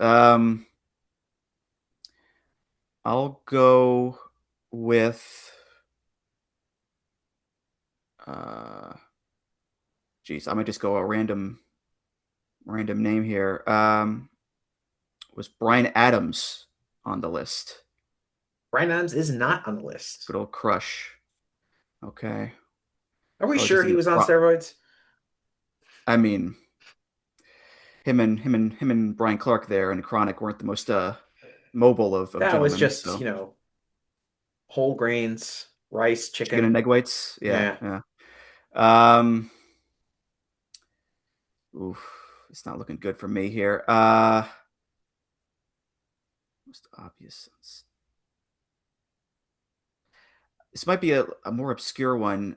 I'll go with. Uh, Geez, I might just go a random name here. Was Brian Adams on the list? Brian Adams is not on the list. Good old crush. Okay. Are we I was sure just he thinking was on pro. steroids? I mean, him and Brian Clark there and Chronic weren't the most mobile of That was gentlemen. just, So whole grains, rice, chicken and chicken. egg whites. Yeah, Yeah. yeah. Um, oof, it's not looking good for me here. Most obvious. This might be a more obscure one.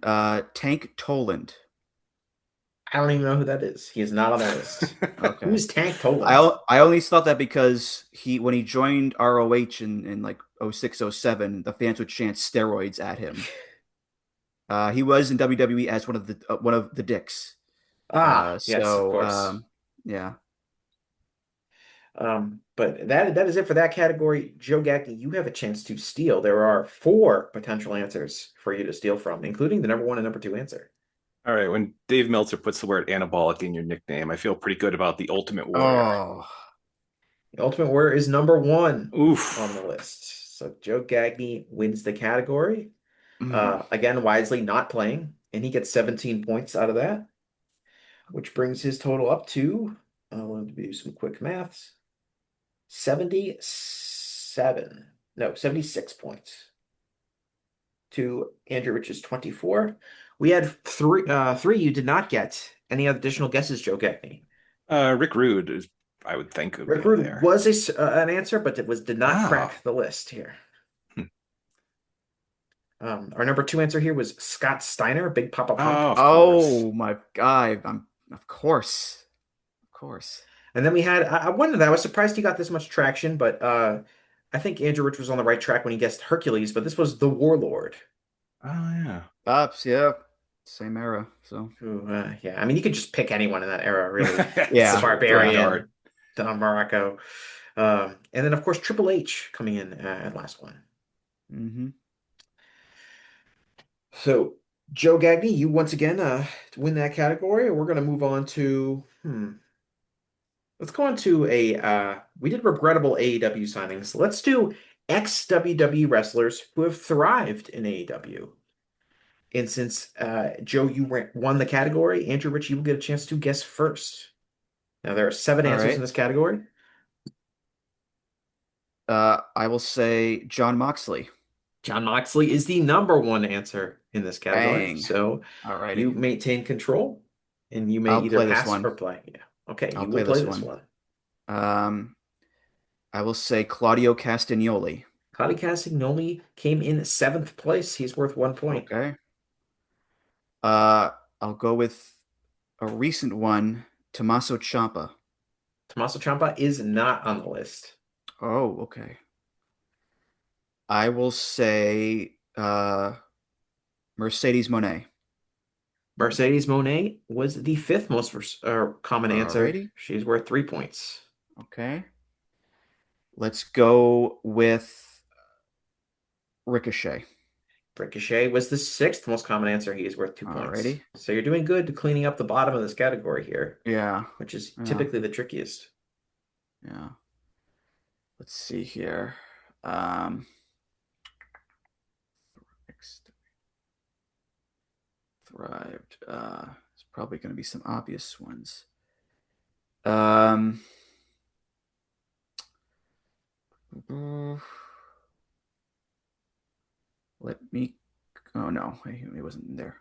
Tank Toland. I don't even know who that is. He is not on the list. Okay. Who's Tank Toland? I only thought that because when he joined ROH in like 06, 07, the fans would chant steroids at him. He was in WWE as one of the dicks. Ah, yes, of course. Yeah. But that is it for that category. Joe Gagne, you have a chance to steal. There are four potential answers for you to steal from, including the number one and number two answer. All right, when Dave Meltzer puts the word anabolic in your nickname, I feel pretty good about the Ultimate Warrior. Oh. The Ultimate Warrior is number one on the Oof. list. So Joe Gagne wins the category. Mm. Again, wisely not playing, and he gets 17 points out of that, which brings his total up to, let me do some quick maths, 77. No, 76 points to Andrew Rich's 24. We had three you did not get. Any additional guesses, Joe Gagne? Rick Rude is, I would think, would be Rick on Rude there. was an answer, but it did not Oh. crack the list here. Our number two answer here was Scott Steiner, Big Papa Oh, Pump. of course. Oh my God. Of course. Of course. And then we had I wondered that I was surprised he got this much traction, but I think Andrew Rich was on the right track when he guessed Hercules, but this was the Warlord. Oh, yeah. Ups, yeah. Same era. So Who, yeah, I mean you could just pick anyone in that era, really. It's The yeah, throwing yeah. dart. Barbarian, Don Morocco, and then of course Triple H coming in at last one. Hmm. So Joe Gagne, you once again win that category. We're gonna move on to let's go on to a we did regrettable AEW signings. Let's do ex-WWE wrestlers who have thrived in AEW. And since Joe, you won the category, Andrew Rich, you will get a chance to guess first. Now there are seven All answers in right. this category. I will say John Moxley. John Moxley is the number one answer in this category. Bang. So Alrighty. you maintain control and you may I'll either play this pass one. or play. Yeah. Okay, I'll you will play play this this one. one. Um, I will say Claudio Castagnoli. Claudio Castagnoli came in seventh place. He's worth 1 point. Okay. Uh, I'll go with a recent one, Tommaso Ciampa. Tommaso Ciampa is not on the list. Oh, okay. I will say Mercedes Monet. Mercedes Monet was the fifth most common answer. Alrighty. She's worth 3 points. Okay. Let's go with Ricochet. Ricochet was the sixth most common answer. He is worth 2 points. Alrighty. So you're doing good cleaning up the bottom of this category here, Yeah. which is Yeah. typically the trickiest. Yeah. Let's see here. Um, next thrived. It's probably going to be some obvious ones. Um, let me. Oh no, he wasn't in there.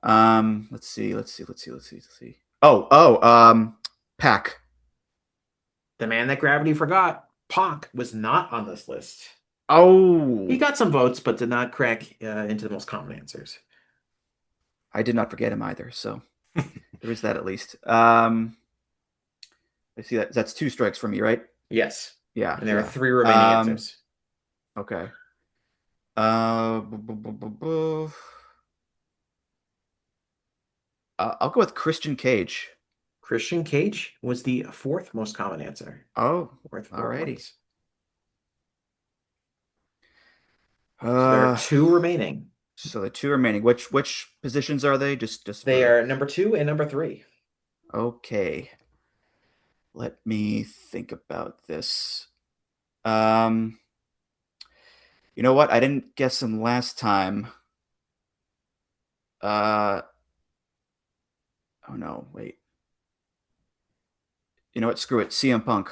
Let's see. Pack. The man that gravity forgot, Pac, was not on this list. He Oh, got some votes, but did not crack into the most common answers. I did not forget him either. So there is that at least. I see that's two strikes for me, right? Yes. Yeah, And there are yeah. three remaining answers. Okay. I'll go with Christian Cage. Christian Cage was the fourth most common answer. Oh, Worth 4 alrighty. points. So there are two remaining. So the two remaining. Which positions are they? Just They for are number two and number three. okay. Let me think about this. Um, you know what? I didn't guess them last time. Uh, oh no, wait. You know what? Screw it. CM Punk.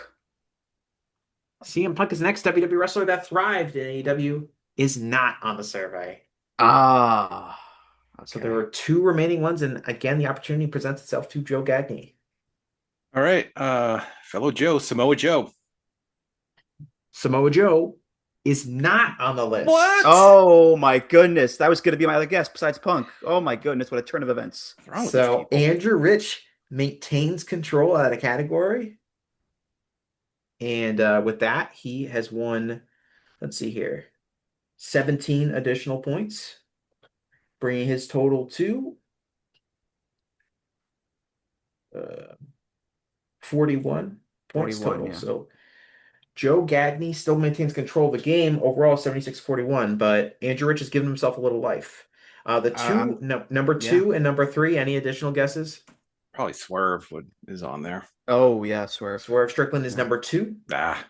CM Punk is the next WWE wrestler that thrived in AEW, is not on the survey. Ah, So okay. there are two remaining ones, and again, the opportunity presents itself to Joe Gagne. All right, fellow Joe, Samoa Joe. Samoa Joe is not on the list. What? Oh my goodness, that was going to be my other guess besides Punk. Oh my goodness, what a turn of events. What's wrong with these So people? Andrew Rich maintains control at a category. And with that, he has won, let's see here, 17 additional points, bringing his total to uh, 41 points 41, total. yeah. So Joe Gagne still maintains control of the game, overall 76-41, but Andrew Rich has given himself a little life. The two, Um, no, number yeah. 2 and number 3, any additional guesses? Probably Swerve is on there. Oh yeah, Swerve. Swerve Strickland is Yeah. number 2. Ah,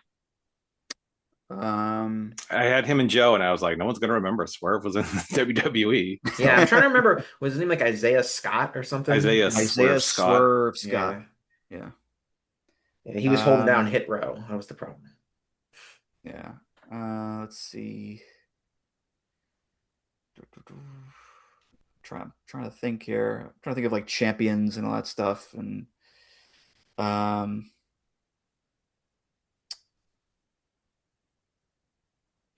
Um, I had him and Joe, and I was like, no one's gonna remember Swerve was in the WWE. Yeah, I'm So trying to remember. Was his name like Isaiah Scott or something? Isaiah And Isaiah Swerve Scott. Swerve Scott. yeah, Yeah. yeah, he was holding down Um, Hit Row. That was the problem. yeah. Let's see. Trying to think here. I'm trying to think of like champions and all that stuff. And um,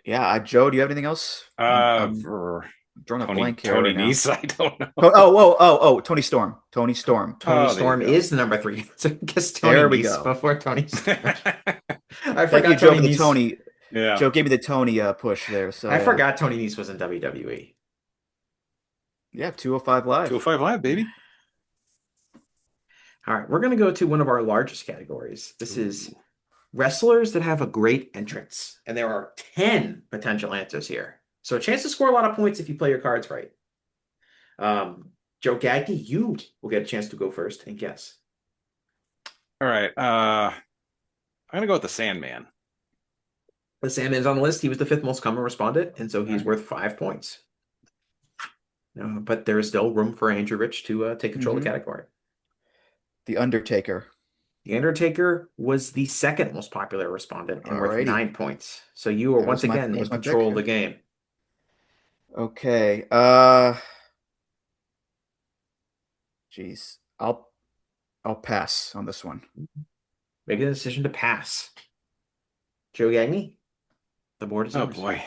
yeah, Joe, do you have anything else? I'm For drawing a Tony blank here Tony right now. Nese, I don't know. Oh, Tony Storm. Tony Storm. Tony Oh, there you Storm go. is the number 3. So I guess Tony There we Nese go. before Tony Storm. I Thank you, forgot Joe, Tony for the Nese. Tony. Yeah. Joe gave me the Tony push there. So I yeah, forgot Tony Nese was in WWE. yeah, 205 live. 205 Live, baby. All right, we're gonna go to one of our largest categories. This is Ooh. wrestlers that have a great entrance, and there are 10 potential answers here. So a chance to score a lot of points if you play your cards right. Joe Gagne, you will get a chance to go first and guess. All right. I'm gonna go with the Sandman. The Sandman's on the list. He was the fifth most common respondent, and so All he's right. worth 5 points. But there is still room for Andrew Rich to take control of the category. The Undertaker. The Undertaker was the second most popular respondent and worth Alrighty. 9 points. So you are once again That in was my pick. control of the game. Okay. Geez. I'll pass on this one. Make the decision to pass. Joe Gagne, the board is Oh yours. boy.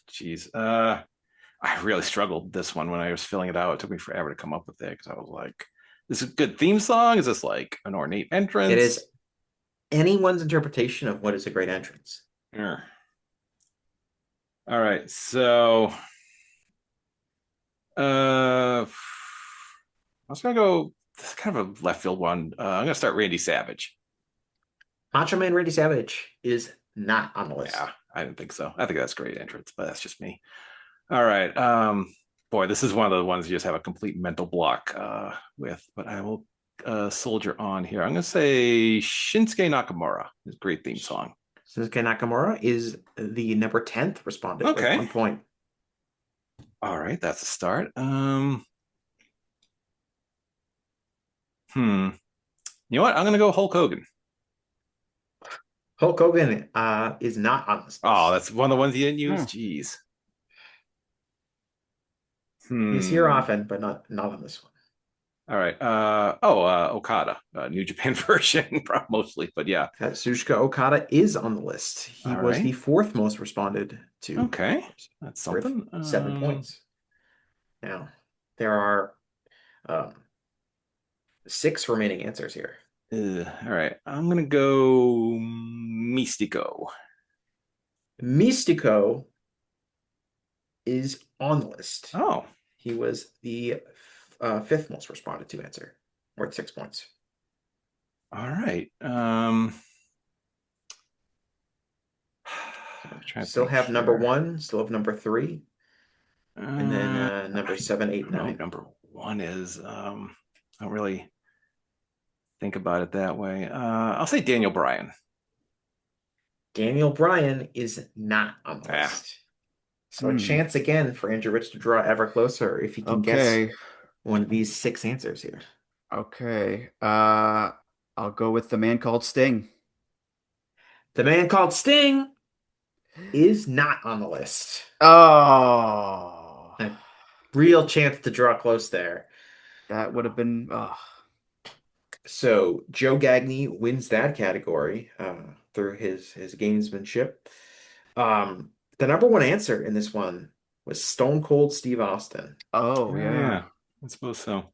Jeez. I really struggled this one when I was filling it out. It took me forever to come up with it because I was like, this is a good theme song. Is this like an ornate entrance? It is anyone's interpretation of what is a great entrance. Sure. All right. So I was gonna go, this is kind of a left field one. I'm gonna start Randy Savage. Macho Man Randy Savage is not on the list. Yeah, I didn't think so. I think that's a great entrance, but that's just me. All right. Boy, this is one of the ones you just have a complete mental block with, but I will soldier on here. I'm gonna say Shinsuke Nakamura. His great theme song. Shinsuke Nakamura is the number 10th respondent with Okay. 1 point. All right, that's a start. You know what? I'm gonna go Hulk Hogan. Hulk Hogan is not on this list. Oh, that's one of the ones you didn't use. Jeez. He's here often, but not on this one. All right. Okada, New Japan version, mostly, but yeah. Katsushika Okada is on the list. He All was right. the fourth most responded to. Okay, that's something. 7 points. Now, there are 6 remaining answers here. All right, I'm gonna go Mystico. Mystico is on the list. Oh, He was the fifth most responded to answer, worth 6 points. all right. Still have number 1, still have number 3, and then number 7, 8, 9. Number 1 is I don't really think about it that way. I'll say Daniel Bryan. Daniel Bryan is not on the list. So a chance again for Andrew Rich to draw ever closer if he can guess one of these 6 answers here. Okay. I'll go with the man called Sting. The man called Sting is not on the list. Oh. A real chance to draw close there. That would have been So Joe Gagne wins that category through his gamesmanship. The number one answer in this one was Stone Cold Steve Austin. Oh, Oh yeah. yeah, I suppose so.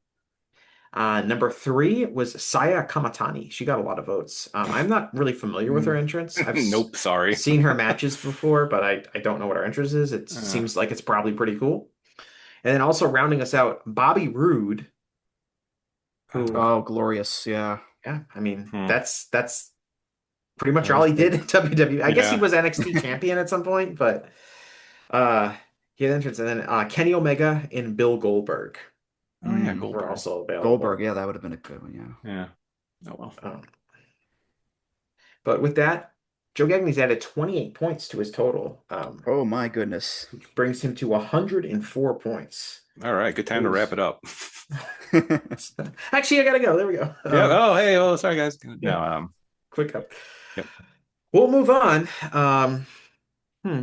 Number three was Saya Kamatani. She got a lot of votes. I'm not really familiar with her Mm. entrance. Nope, sorry. Seen her matches before, but I don't know what her entrance is. It Uh, seems like it's probably pretty cool. And then also rounding us out, Bobby Roode, who, Oh, glorious. Yeah. yeah, I mean, hmm. that's pretty much That all was he did big. in WWE. I guess he Yeah. was NXT champion at some point, but he had entrance. And then Kenny Omega and Bill Goldberg Oh yeah, Mm. were Goldberg. also Goldberg. available. Yeah, that would have been a good one. Yeah. Yeah. Oh well. Um, but with that, Joe Gagne's added 28 points to his total, Oh, my goodness. which brings him to 104 points. All right, good time to wrap Who's it up. actually, I gotta go. There we go. Yeah. Oh hey, oh sorry guys. Yeah, No, quick up. yep. We'll move on.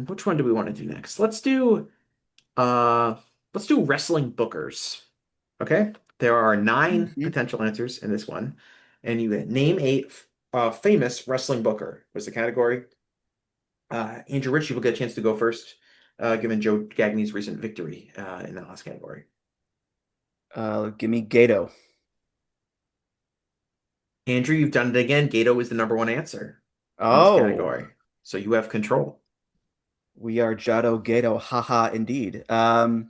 Which one do we want to do next? Uh let's do wrestling bookers. Okay? There are nine Mhm. potential answers in this one, and you name a famous wrestling booker was the category. Andrew Rich, you will get a chance to go first, given Joe Gagne's recent victory in that last category. Give me Gato. Andrew, you've done it again. Gato is the number one answer in this Oh, category, so you have control. we are Jado Gato. Haha, indeed. I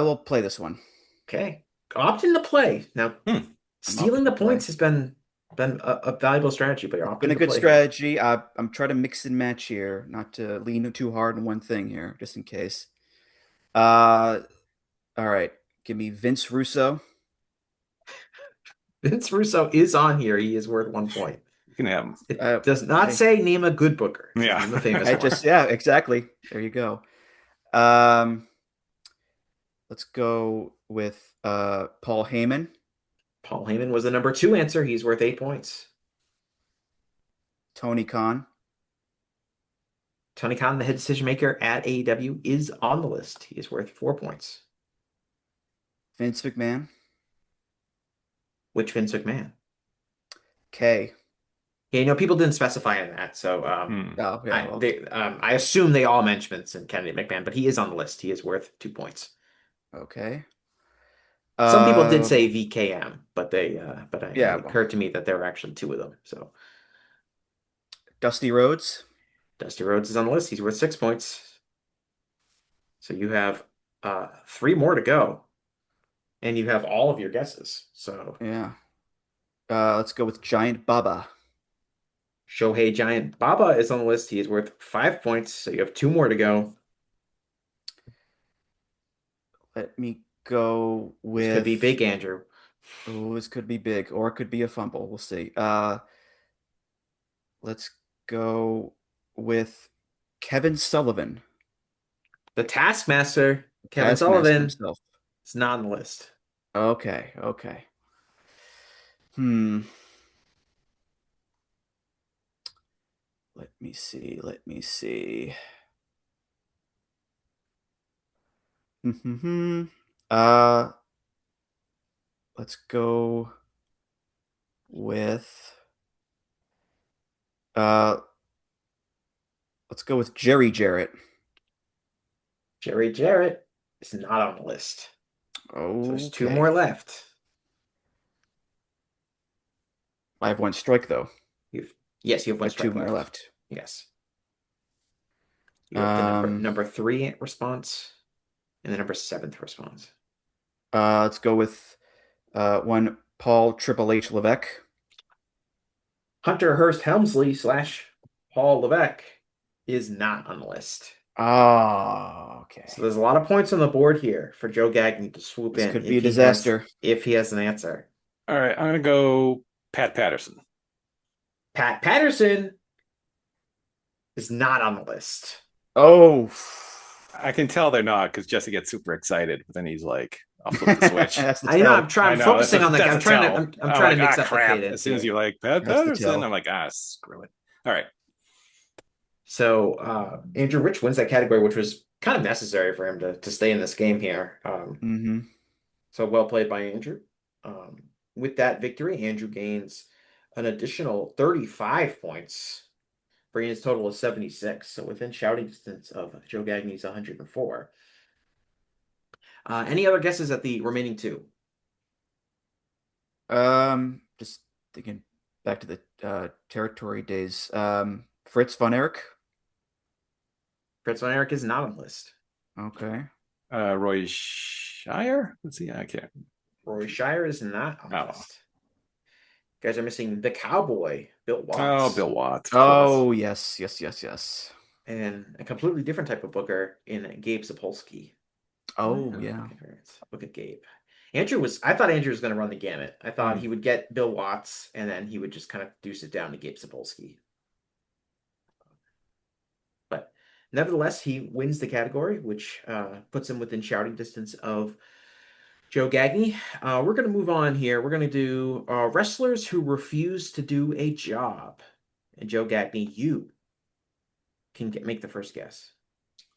will play this one. Okay, opt in to play. Now, Hmm. I'm stealing opting the to play. points has been a valuable strategy, but you're It's been opting a to good play here. strategy. I'm trying to mix and match here, not to lean too hard on one thing here, just in case. Uh, all right. Give me Vince Russo. Vince Russo is on here. He is worth 1 point. You can have them. It does not Hey, say name a good booker. It says Yeah. name a famous I one. just yeah, exactly. There you go. Um, let's go with Paul Heyman, Paul Heyman was the number two answer. He's worth 8 points. Tony Khan, Tony Khan, the head decision maker at AEW, is on the list. He is worth 4 points. Vince McMahon, Which Vince McMahon? K. Yeah, people didn't specify in that, so Hmm. Oh yeah, well, I assume they all mentioned Vince and Kennedy McMahon, but he is on the list. He is worth 2 points. okay. Some people did Uh, say VKM, but yeah, it well, occurred to me that there were actually two of them. So Dusty Rhodes. Dusty Rhodes is on the list. He's worth 6 points. So you have three more to go, and you have all of your guesses. So Yeah. Let's go with Giant Baba. Shohei Giant Baba is on the list. He is worth 5 points. So you have two more to go. Let me go This could be with. big, Andrew. Oh, this could be big, or it could be a fumble. We'll see. Let's go with Kevin Sullivan, The Taskmaster, Kevin Taskmaster Sullivan, himself. is not on the list. Okay, okay. Hmm. Let me see. Let me see. Hmm. Uh, let's go with. Uh, let's go with Jerry Jarrett. Jerry Jarrett is not on the list. So there's two Okay. more left. I have one strike though. You've Yes, you have I one have two strike more left. left. Yes. You have the Um, number three response and the number seventh response. let's go with one Paul Triple H Levesque. Hunter Hearst Helmsley slash Paul Levesque is not on the list. Oh, So okay. there's a lot of points on the board here for Joe Gagne to swoop This in could be a disaster. if he has an answer. All right, I'm gonna go Pat Patterson. Pat Patterson is not on the list. Oh, I can tell they're not because Jesse gets super excited, but then he's like, "I'll flip the switch." that's the I know. tell. I I'm know focusing on the. that's I'm a trying to. tell. I'm I'm trying like, to ah, mix up the crap. As cadence soon as here. you're like Pat That's the Patterson, I'm tell. like, ah, screw it. All right. So Andrew Rich wins that category, which was kind of necessary for him to stay in this game here. Mm-hmm. So well played by Andrew. With that victory, Andrew gains an additional 35 points bringing his total of 76. So within shouting distance of Joe Gagne's 104. Any other guesses at the remaining two? Just thinking back to the territory days. Fritz von Erich. Fritz von Erich is not on the list. Okay. Roy Shire? Let's see. I can't. Roy Shire is not on the Oh. list. You guys are missing the Cowboy, Bill Watts. Oh, Bill Watts. Of course. Oh, yes. And a completely different type of booker in Gabe Sapolsky. Oh, yeah. Look at Gabe. I thought Andrew was going to run the gamut. I thought Hmm. he would get Bill Watts and then he would just kind of deuce it down to Gabe Sapolsky. But nevertheless, he wins the category, which puts him within shouting distance of Joe Gagne. We're going to move on here. We're going to do wrestlers who refuse to do a job. And Joe Gagne, you can make the first guess.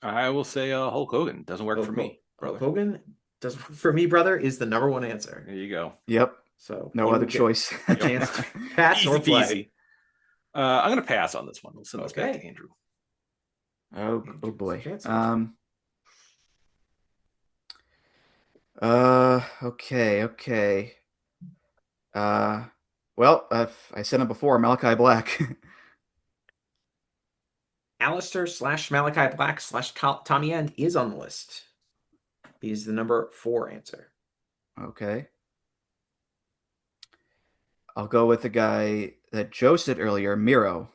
I will say Hulk Hogan. Doesn't work for me, Hulk brother. Hogan doesn't work for me, brother, is the number one answer. There you go. Yep. So No you other will get choice. a chance to pass Easy or play. peasy. I'm going to pass on this one. We'll send this back Okay. to Andrew. Oh Andrew boy. gets a chance. Okay. Well, I said it before, Malachi Black. Alistair / Malachi Black / Tommy End is on the list. He is the number 4 answer. Okay. I'll go with the guy that Joe said earlier, Miro.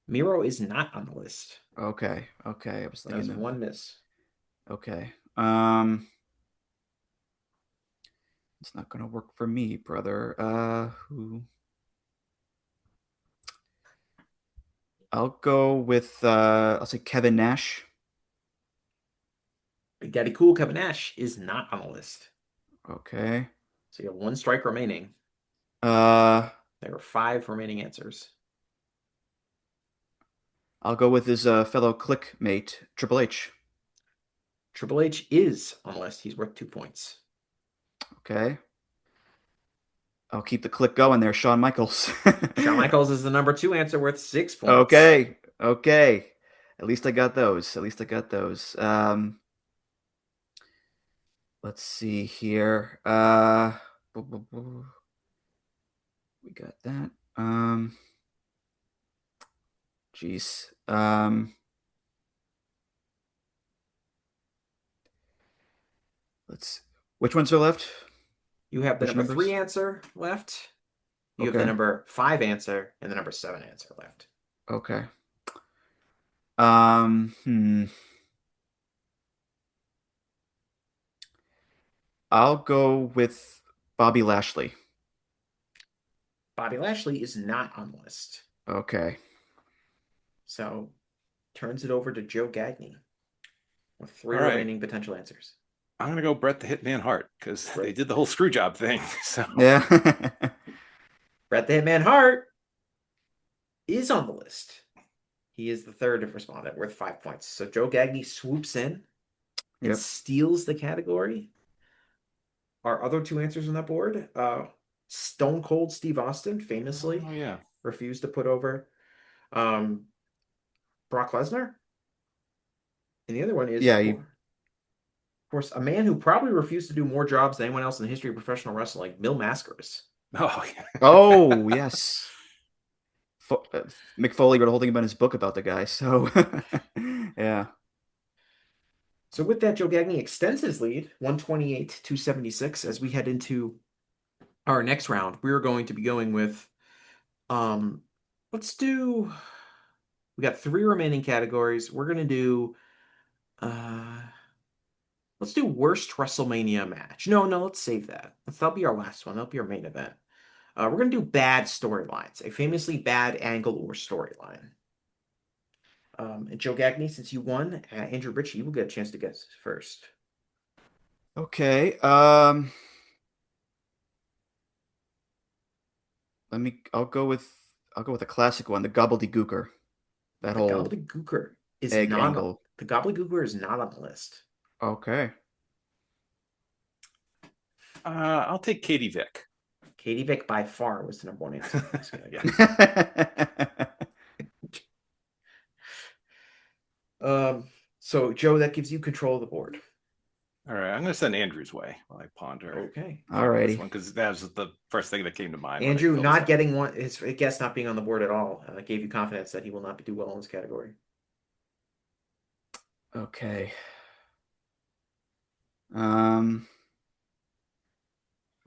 Miro is not on the list. Okay. I was That was thinking one miss. Okay. It's not gonna work for me, brother. Who? I'll go with I'll say Kevin Nash. Big Daddy Cool Kevin Nash is not on the list. Okay. So you have 1 strike remaining. Uh There are 5 remaining answers. I'll go with his fellow clique mate, Triple H. Triple H is on the list. He's worth 2 points. Okay. I'll keep the click going there, Shawn Michaels. Shawn Michaels is the number 2 answer, worth 6 points. Okay. At least I got those. Let's see here. We got that. Jeez. Which ones are left? You have the Which number 3 numbers? answer left. You have the Okay. number 5 answer and the number 7 answer left. Okay. I'll go with Bobby Lashley. Bobby Lashley is not on the list. Okay. So turns it over to Joe Gagne with 3 All right. remaining potential answers. I'm going to go Bret the Hitman Hart because they did the whole screw job thing. So Yeah. Bret the Hitman Hart is on the list. He is the third respondent, worth 5 points. So Joe Gagne swoops in and Yep. steals the category. Our other 2 answers on that board, Stone Cold Steve Austin famously refused to put over Brock Lesnar. And the other one is, of course, a man who probably refused to do more jobs than anyone else in the history of professional wrestling, Mil Mascaras. Oh, yes. Mick Foley wrote a whole thing about his book about the guy, so yeah. So with that, Joe Gagne extends his lead, 128-276, as we head into our next round. We're going to be going with, we got 3 remaining categories. We're going to do, let's do worst WrestleMania match. No, let's save that. That'll be our last one. That'll be our main event. We're going to do bad storylines, a famously bad angle or storyline. And Joe Gagne, since you won, Andrew Ritchie, you will get a chance to guess first. Okay. I'll go with a classic one, the gobbledygooker. That whole gobbledygooker is egg not angle. The gobbledygooker is not on the list. Okay. I'll take Katie Vick. Katie Vick by far was the number one answer. Again. So Joe, that gives you control of the board. All right, I'm going to send Andrew's way while I ponder. Okay. Alrighty. Because that was the first thing that came to mind. Andrew not getting one, his guess not being on the board at all, gave you confidence that he will not do well in this category. Okay.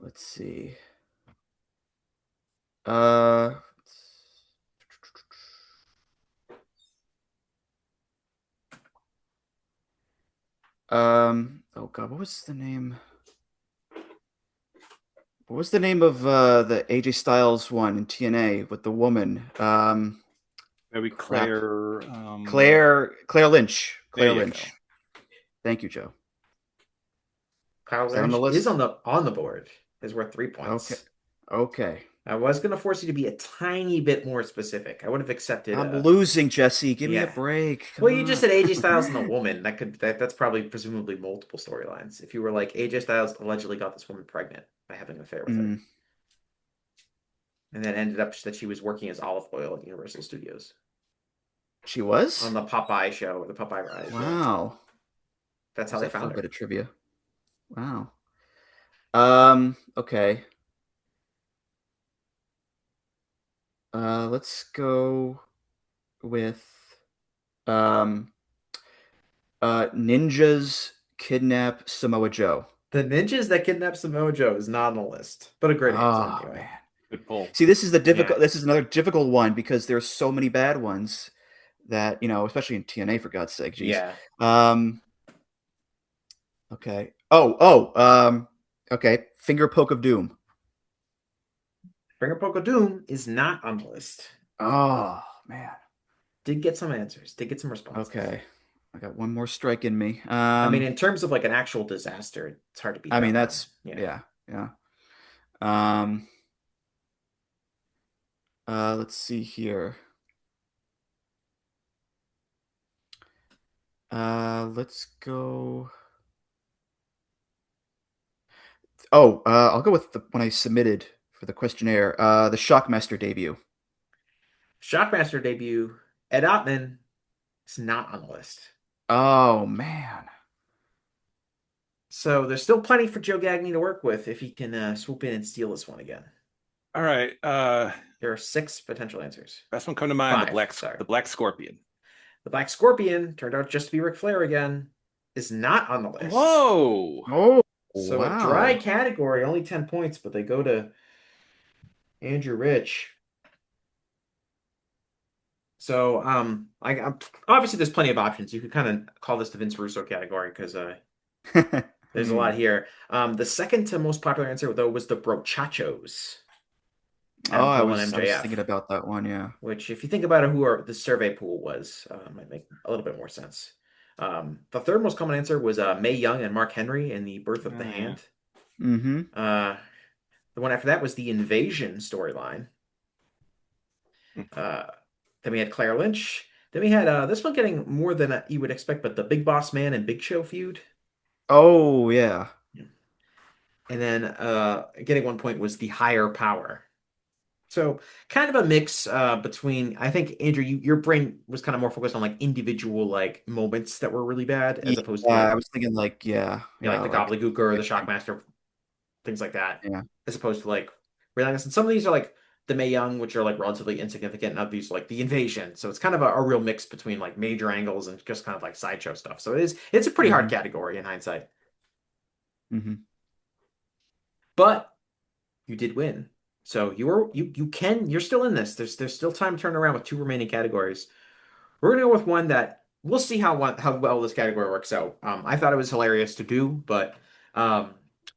Let's see. Oh God, what was the name? What was the name of the AJ Styles one in TNA with the woman? Maybe crap. Claire. Claire Lynch. Claire Lynch. Go. Thank you, Joe. Kyle Lynch is on the board. Is worth 3 points. Okay. I was going to force you to be a tiny bit more specific. I would have accepted. I'm losing, Jesse. Give me a break. Well, you just said AJ Styles and a woman. That's probably presumably multiple storylines. If you were like AJ Styles allegedly got this woman pregnant by having an affair with her, and then ended up that she was working as olive oil at Universal Studios. She was on the Popeye show, the Popeye ride. Wow, yeah. That's how they found her. Bit of trivia. Wow. Okay. Let's go with ninjas kidnap Samoa Joe. The ninjas that kidnap Samoa Joe is not on the list, but a great answer anyway. Man. Good pull. See, this is the difficult. Yeah. This is another difficult one because there's so many bad ones that especially in TNA, for God's sake. Geez. Yeah. Okay. Okay. Finger poke of doom. Finger poke of doom is not on the list. Oh man. Did get some answers. Did get some responses. Okay. I got one more strike in me. I mean, in terms of like an actual disaster, it's hard to beat. I mean, that's yeah. Let's see here. Let's go. I'll go with the one I submitted for the questionnaire. The Shockmaster debut. Shockmaster debut. Ed Ottman is not on the list. Oh man. So there's still plenty for Joe Gagne to work with if he can swoop in and steal this one again. All right. There are 6 potential answers. Best one come to mind. 5, the Black Scorpion. The Black Scorpion turned out just to be Ric Flair again. Is not on the list. Whoa! Oh, so a dry category, only 10 points, but they go to Andrew Rich. So I'm obviously there's plenty of options. You could kind of call this the Vince Russo category because there's a lot here. The second to most popular answer though was the Brochachos. I was thinking about that one, yeah. Which, if you think about it, who the survey pool was, might make a little bit more sense. The third most common answer was Mae Young and Mark Henry in the Birth of the Hand. Mm-hmm. The one after that was the Invasion storyline. Then we had Claire Lynch. Then we had this one getting more than you would expect, but the Big Boss Man and Big Show feud. Oh, yeah. And then getting 1 point was the Higher Power. So kind of a mix between, I think, Andrew, your brain was kind of more focused on like individual like moments that were really bad as opposed to I was thinking like like the Gobbledygooker or the Shockmaster, things like that. Yeah. As opposed to like realize, and some of these are like the Mae Young, which are like relatively insignificant, and others like the Invasion. So it's kind of a real mix between like major angles and just kind of like sideshow stuff. So it's a pretty hard category in hindsight. Mm-hmm. But you did win. So you're still in this. There's still time to turn around with 2 remaining categories. We're gonna go with one that we'll see how well this category works out. I thought it was hilarious to do, but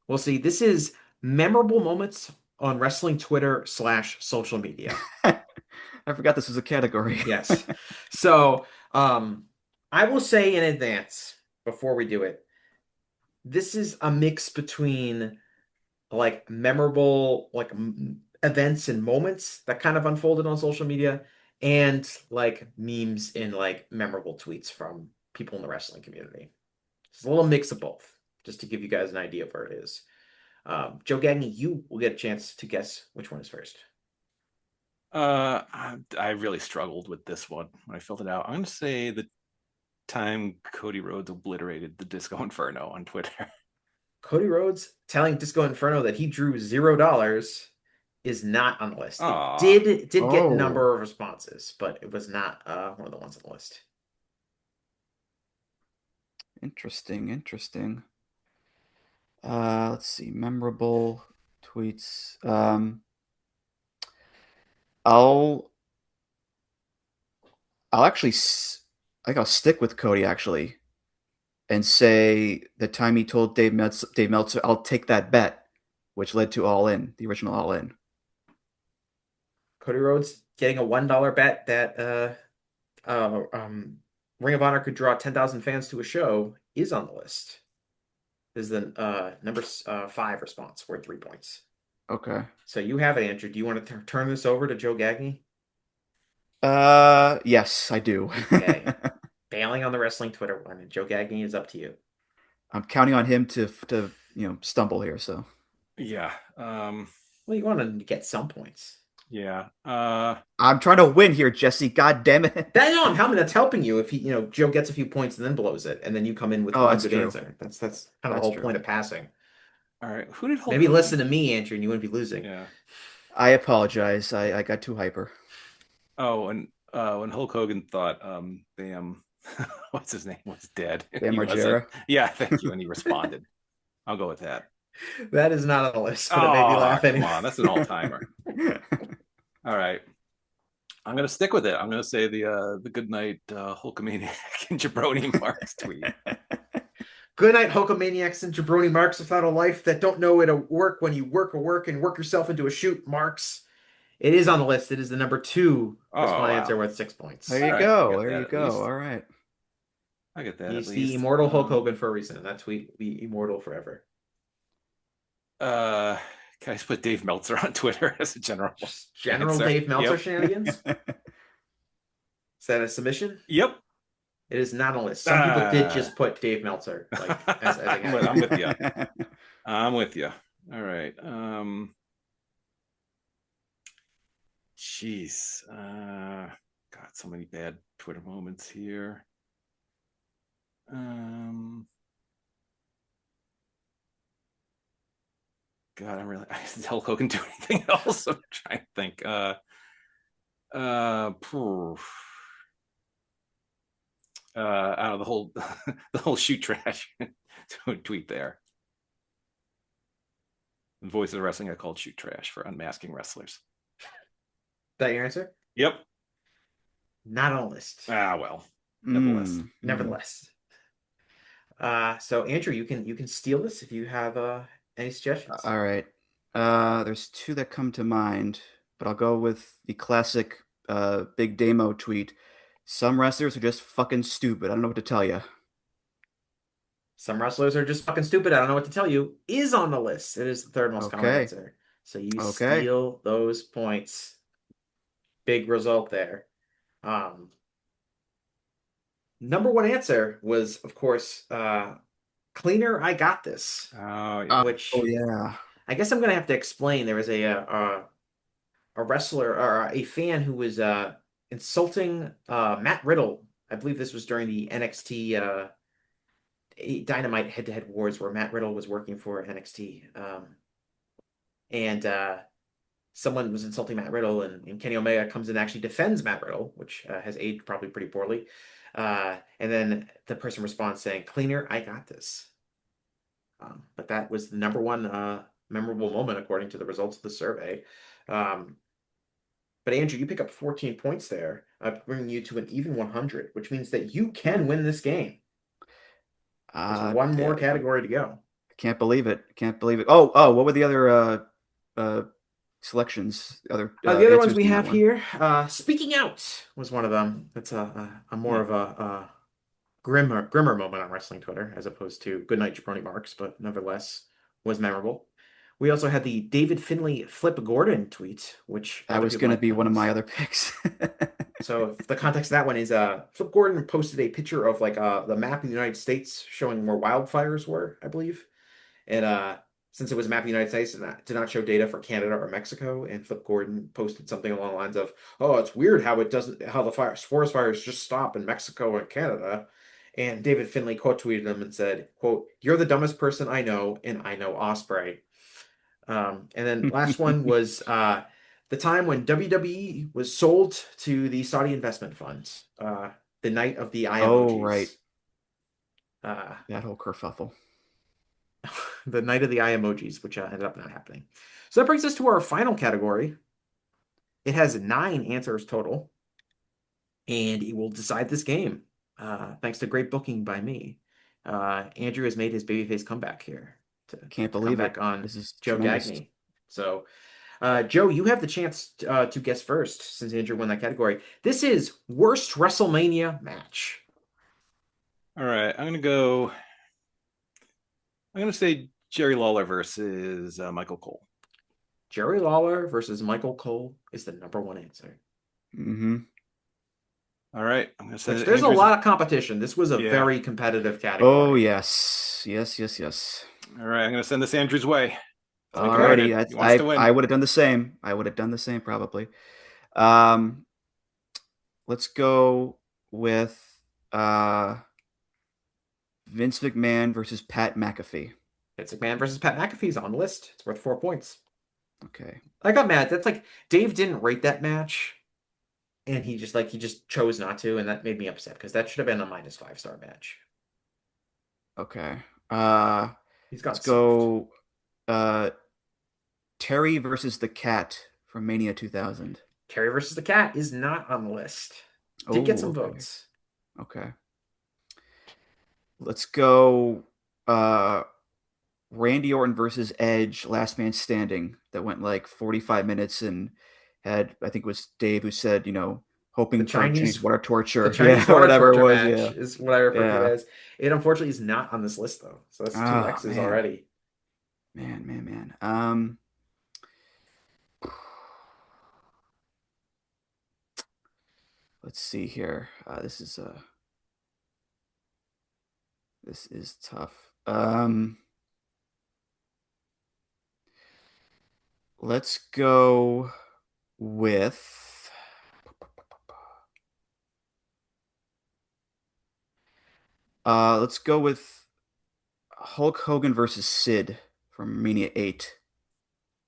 we'll see. This is memorable moments on wrestling Twitter / social media. I forgot this was a category. Yes. So I will say in advance before we do it, this is a mix between like memorable like events and moments that kind of unfolded on social media and like memes and like memorable tweets from people in the wrestling community. It's a little mix of both, just to give you guys an idea of where it is. Joe Gagne, you will get a chance to guess which one is first. I really struggled with this one when I filled it out. I'm going to say the time Cody Rhodes obliterated the Disco Inferno on Twitter. Cody Rhodes telling Disco Inferno that he drew $0 is not on the list. It Aw. did get a Oh, number of responses, but it was not one of the ones on the list. interesting, interesting. Let's see, memorable tweets. I'll I'll actually I think I'll stick with Cody actually and say the time he told Dave Meltzer, "I'll take that bet," which led to All In, the original All In. Cody Rhodes getting a $1 bet that uh, um, Ring of Honor could draw 10,000 fans to a show is on the list. This is the number 5 response worth 3 points. Okay. So you have it, Andrew. Do you want to turn this over to Joe Gagne? Yes, I do. Okay. Bailing on the wrestling Twitter one. Joe Gagne is up to you. I'm counting on him to stumble here. So Yeah. Well, you want to get some points. Yeah. I'm trying to win here, Jesse. God damn it! That no, I'm helping. That's helping you if Joe gets a few points and then blows it, and then you come in with Oh, one that's good true. answer. That's kind of the That's whole true. point of passing. All right. Who did Hulk Maybe Hogan? listen to me, Andrew, and you wouldn't be losing. Yeah. I apologize. I got too hyper. Oh, and when Hulk Hogan thought Bam what's his name was dead. Bam He wasn't. Margera. Yeah, thank you. And he responded. I'll go with that. That is not on the list, but it made me Oh, laugh come anyway. on. That's an all-timer. All right. I'm gonna stick with it. I'm gonna say the good night Hulkamaniac and Jabroni Marks tweet. Good night, Hulkamaniacs and jabroni marks without a life that don't know how to work when you work a work and work yourself into a shoot, Marks. It is on the list. It is the number 2 Oh response answer wow. worth 6 There points. you All right. I go. got There that you at go. least. All right. I get that at He's the least. immortal Hulk Hogan for a reason, and that tweet will be immortal forever. Uh can I just put Dave Meltzer on Twitter as a general Just general answer? Dave Meltzer Yep. shenanigans. Is that a submission? Yep. It is not on a list. Some people did Uh, just put Dave Meltzer like as a guy. I'm with you. I'm with you. All right. Jeez. Got so many bad Twitter moments here. Um, God, I'm really. Did Hulk Hogan do anything else? I'm trying to think. Phew. Out of the whole, the whole shoot trash tweet there. The voice of wrestling I called shoot trash for unmasking wrestlers. That your answer? Yep. Not on a list. Ah, well. Nevertheless. Nevertheless. So Andrew, you can steal this if you have any suggestions. All right. There's two that come to mind, but I'll go with the classic Big Damo tweet. Some wrestlers are just fucking stupid. I don't know what to tell you. Some wrestlers are just fucking stupid. I don't know what to tell you. Is on the list. It is the third most common Okay. answer. So you Okay. steal those points. Big result there. Number one answer was, of course, Cleaner, I Got This, Oh, Oh, yeah. which yeah. I guess I'm going to have to explain. There was a wrestler or a fan who was insulting Matt Riddle. I believe this was during the NXT Dynamite head-to-head wars where Matt Riddle was working for NXT. And someone was insulting Matt Riddle, and Kenny Omega comes in and actually defends Matt Riddle, which has aged probably pretty poorly. And then the person responds saying, "Cleaner, I got this." But that was the number one memorable moment according to the results of the survey. But Andrew, you pick up 14 points there, bringing you to an even 100, which means that you can win this game. There's one more Yeah, category to go. can't believe it. Can't believe it. Oh, what were the other selections? The other The other ones answers we in that have one? here, Speaking Out was one of them. That's a more of a grimmer moment on wrestling Twitter as opposed to Goodnight Jabroni Marks, but nevertheless was memorable. We also had the David Finlay Flip Gordon tweet, which a That lot of was people going to might be one of my notice. other picks. So the context of that one is Flip Gordon posted a picture of like the map of the United States showing where wildfires were, I believe. And since it was a map of the United States, did not show data for Canada or Mexico. And Flip Gordon posted something along the lines of, "Oh, it's weird how the forest fires just stop in Mexico and Canada." And David Finlay quote tweeted him and said, "Quote, you're the dumbest person I know, and I know Osprey." And then last one was the time when WWE was sold to the Saudi investment funds, the night of the Oh, right. I-emojis. Uh, That whole kerfuffle. the night of the I-emojis, which ended up not happening. So that brings us to our final category. It has 9 answers total, and it will decide this game. Thanks to great booking by me. Andrew has made his babyface comeback here Can't to come believe it. back on This is Joe tremendous. Gagne. So, Joe, you have the chance to guess first since Andrew won that category. This is worst WrestleMania match. All right, I'm gonna go. I'm gonna say Jerry Lawler versus Michael Cole. Jerry Lawler versus Michael Cole is the number one answer. Mm-hmm. All right, I'm gonna send Which it there's a Andrew's. lot of competition. This was a Yeah. very competitive Oh, category. yes. Yes, yes, yes. All right, I'm gonna send this Andrew's way. Let's make it Okay. Alrighty. happen. He wants to I win. would have done the same. I would have done the same probably. Um, let's go with uh Vince McMahon versus Pat McAfee. Vince McMahon versus Pat McAfee is on the list. It's worth 4 points. Okay. I got mad. That's like Dave didn't rate that match, and he just chose not to, and that made me upset because that should have been a minus 5-star match. Okay. He's Let's got soft. go uh Terry versus the Cat from Mania 2000. Terry versus the Cat is not on the list. Did get Oh, some okay. votes. Okay. Let's go Randy Orton versus Edge, Last Man Standing, that went like 45 minutes and had, I think it was Dave who said, The hoping for Chinese Chinese water the torture. Chinese Yeah, or water whatever it torture was. match Yeah. is what I refer to it Yeah. as. It unfortunately is not on this list though. So that's 2 Oh, X's man. already. Man, man, man. Let's see here. This is tough. Let's go with let's go with Hulk Hogan versus Sid from Mania 8.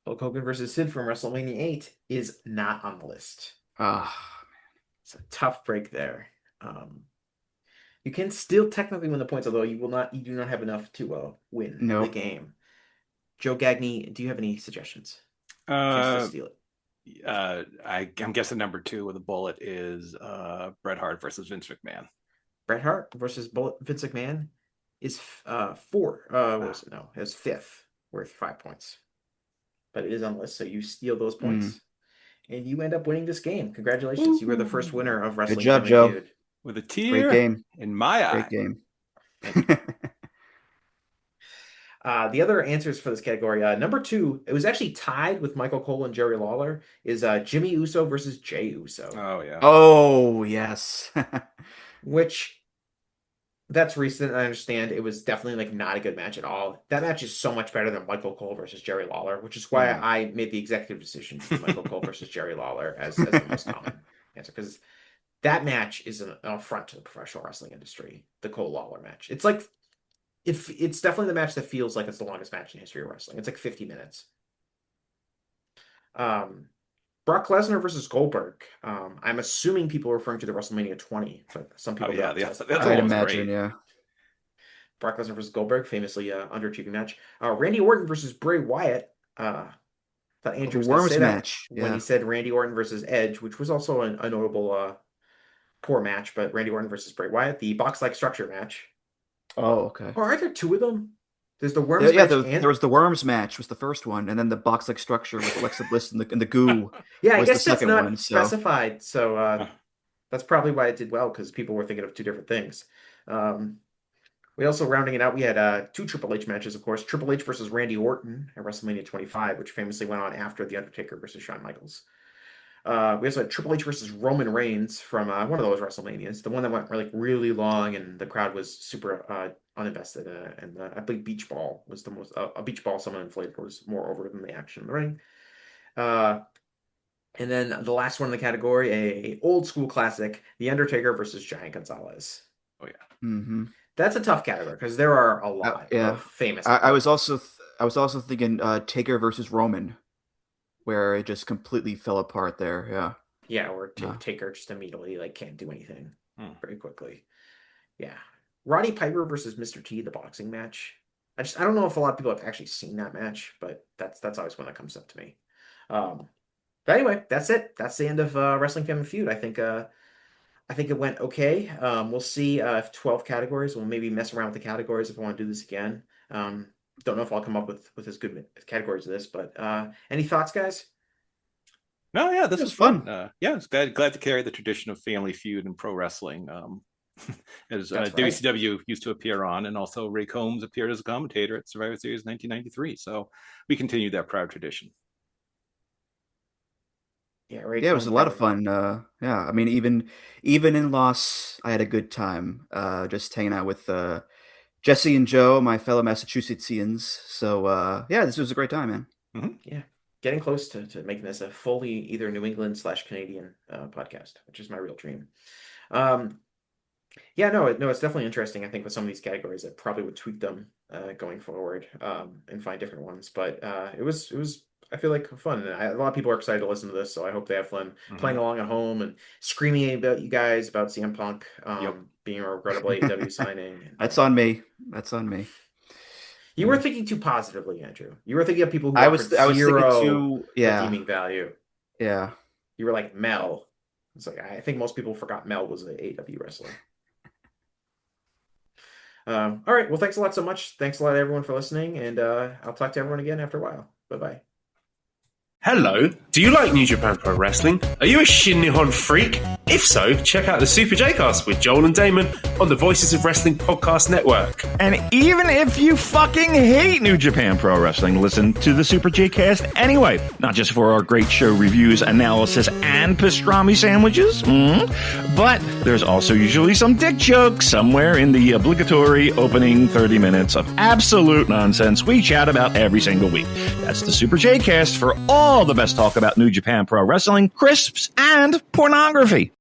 Hulk Hogan versus Sid from WrestleMania 8 is not on the list. Ah, It's a tough break there. Um, you can still technically win the points, although you do not have enough to win the nope. game. Joe Gagne, do you have any suggestions? Chance to Uh, steal it. I'm guessing number 2 with a bullet is Bret Hart versus Vince McMahon. Bret Hart versus Vince McMahon is 4. What was it? No, it was 5th, worth 5 points. But it is on the list, so you steal those Mm. points, and you end up winning this game. Congratulations, you were the first Ooh. winner of Good Wrestling job, Family Joe. Feud. With a Great tear game. in my Great eye. game. Thank you. The other answers for this category, number 2, it was actually tied with Michael Cole and Jerry Lawler, is Jimmy Uso versus Jay Uso, Oh yeah. Oh, yes. which that's recent. I understand it was definitely like not a good match at all. That match is so much better than Michael Cole versus Jerry Lawler, which is why Hmm. I made the executive decision to do Michael Cole versus Jerry Lawler as the most common answer because that match is an affront to the professional wrestling industry. The Cole Lawler match. It's like it's definitely the match that feels like it's the longest match in history of wrestling. It's like 50 minutes. Um, Brock Lesnar versus Goldberg. I'm assuming people are referring to the WrestleMania 20, but some Oh people did yeah, not the other specify. I'd one was imagine, great. yeah. Brock Lesnar versus Goldberg, famously underachieving match. Randy Orton versus Bray Wyatt. Thought Oh, the Andrew was going to say Worms that match. when he Yeah. said Randy Orton versus Edge, which was also a notable poor match, but Randy Orton versus Bray Wyatt, the box-like structure match. Oh, okay. Or are there 2 of them? There's the Worms Yeah, match there and was the Worms match was the first one, and then the box-like structure with Alexa Bliss and the goo yeah, I was the guess that's second one. not So, specified. So that's probably why it did well because people were thinking of 2 different things. Um, we also rounding it out, we had 2 Triple H matches, of course. Triple H versus Randy Orton at WrestleMania 25, which famously went on after The Undertaker versus Shawn Michaels. We also had Triple H versus Roman Reigns from one of those WrestleManias, the one that went really long and the crowd was super uninvested in it. And I believe beach ball was the most a beach ball someone inflated was more over than the action in the ring. And then the last one in the category, a old school classic, The Undertaker versus Giant Gonzalez. Oh yeah. Mm-hmm. That's a tough category because there are a lot of famous. I was also thinking Taker versus Roman, where it just completely fell apart there. Yeah. Yeah, or Taker just immediately like can't do anything very quickly. Yeah. Roddy Piper versus Mr. T, the boxing match. I don't know if a lot of people have actually seen that match, but that's always one that comes up to me. But anyway, that's it. That's the end of Wrestling Family Feud. I think it went okay. We'll see if 12 categories. We'll maybe mess around with the categories if I want to do this again. Don't know if I'll come up with as good categories as this, but any thoughts, guys? No, yeah, this was fun. Yeah, it's glad to carry the tradition of Family Feud and pro wrestling. As WCW used to appear on, and also Ray Combs appeared as a commentator at Survivor Series 1993. So we continued that proud tradition. Yeah, it was a lot of fun. Yeah, I mean, even in loss, I had a good time. Just hanging out with Jesse and Joe, my fellow Massachusettsians. So yeah, this was a great time, man. Mm-hmm. Yeah, getting close to making this a fully either New England / Canadian podcast, which is my real dream. Yeah, no, it's definitely interesting. I think with some of these categories, I probably would tweak them going forward and find different ones. But it was I feel like fun. And a lot of people are excited to listen to this, so I hope they have fun playing along at home and screaming about you guys about CM Punk being a regrettable AEW signing. That's on me. You were thinking too positively, Andrew. You were thinking of people who I was zero redeeming value. Yeah. You were like Mel. It's like I think most people forgot Mel was an AEW wrestler. All right. Well, thanks a lot so much. Thanks a lot, everyone, for listening. And I'll talk to everyone again after a while. Bye-bye. Hello, do you like New Japan Pro Wrestling? Are you a Shin Nihon freak? If so, check out the Super J-Cast with Joel and Damon on the Voices of Wrestling podcast network. And even if you fucking hate New Japan Pro Wrestling, listen to the Super J-Cast anyway. Not just for our great show reviews, analysis, and pastrami sandwiches, but there's also usually some dick jokes somewhere in the obligatory opening 30 minutes of absolute nonsense we chat about every single week. That's the Super J-Cast for all the best talk about New Japan Pro Wrestling, crisps, and pornography.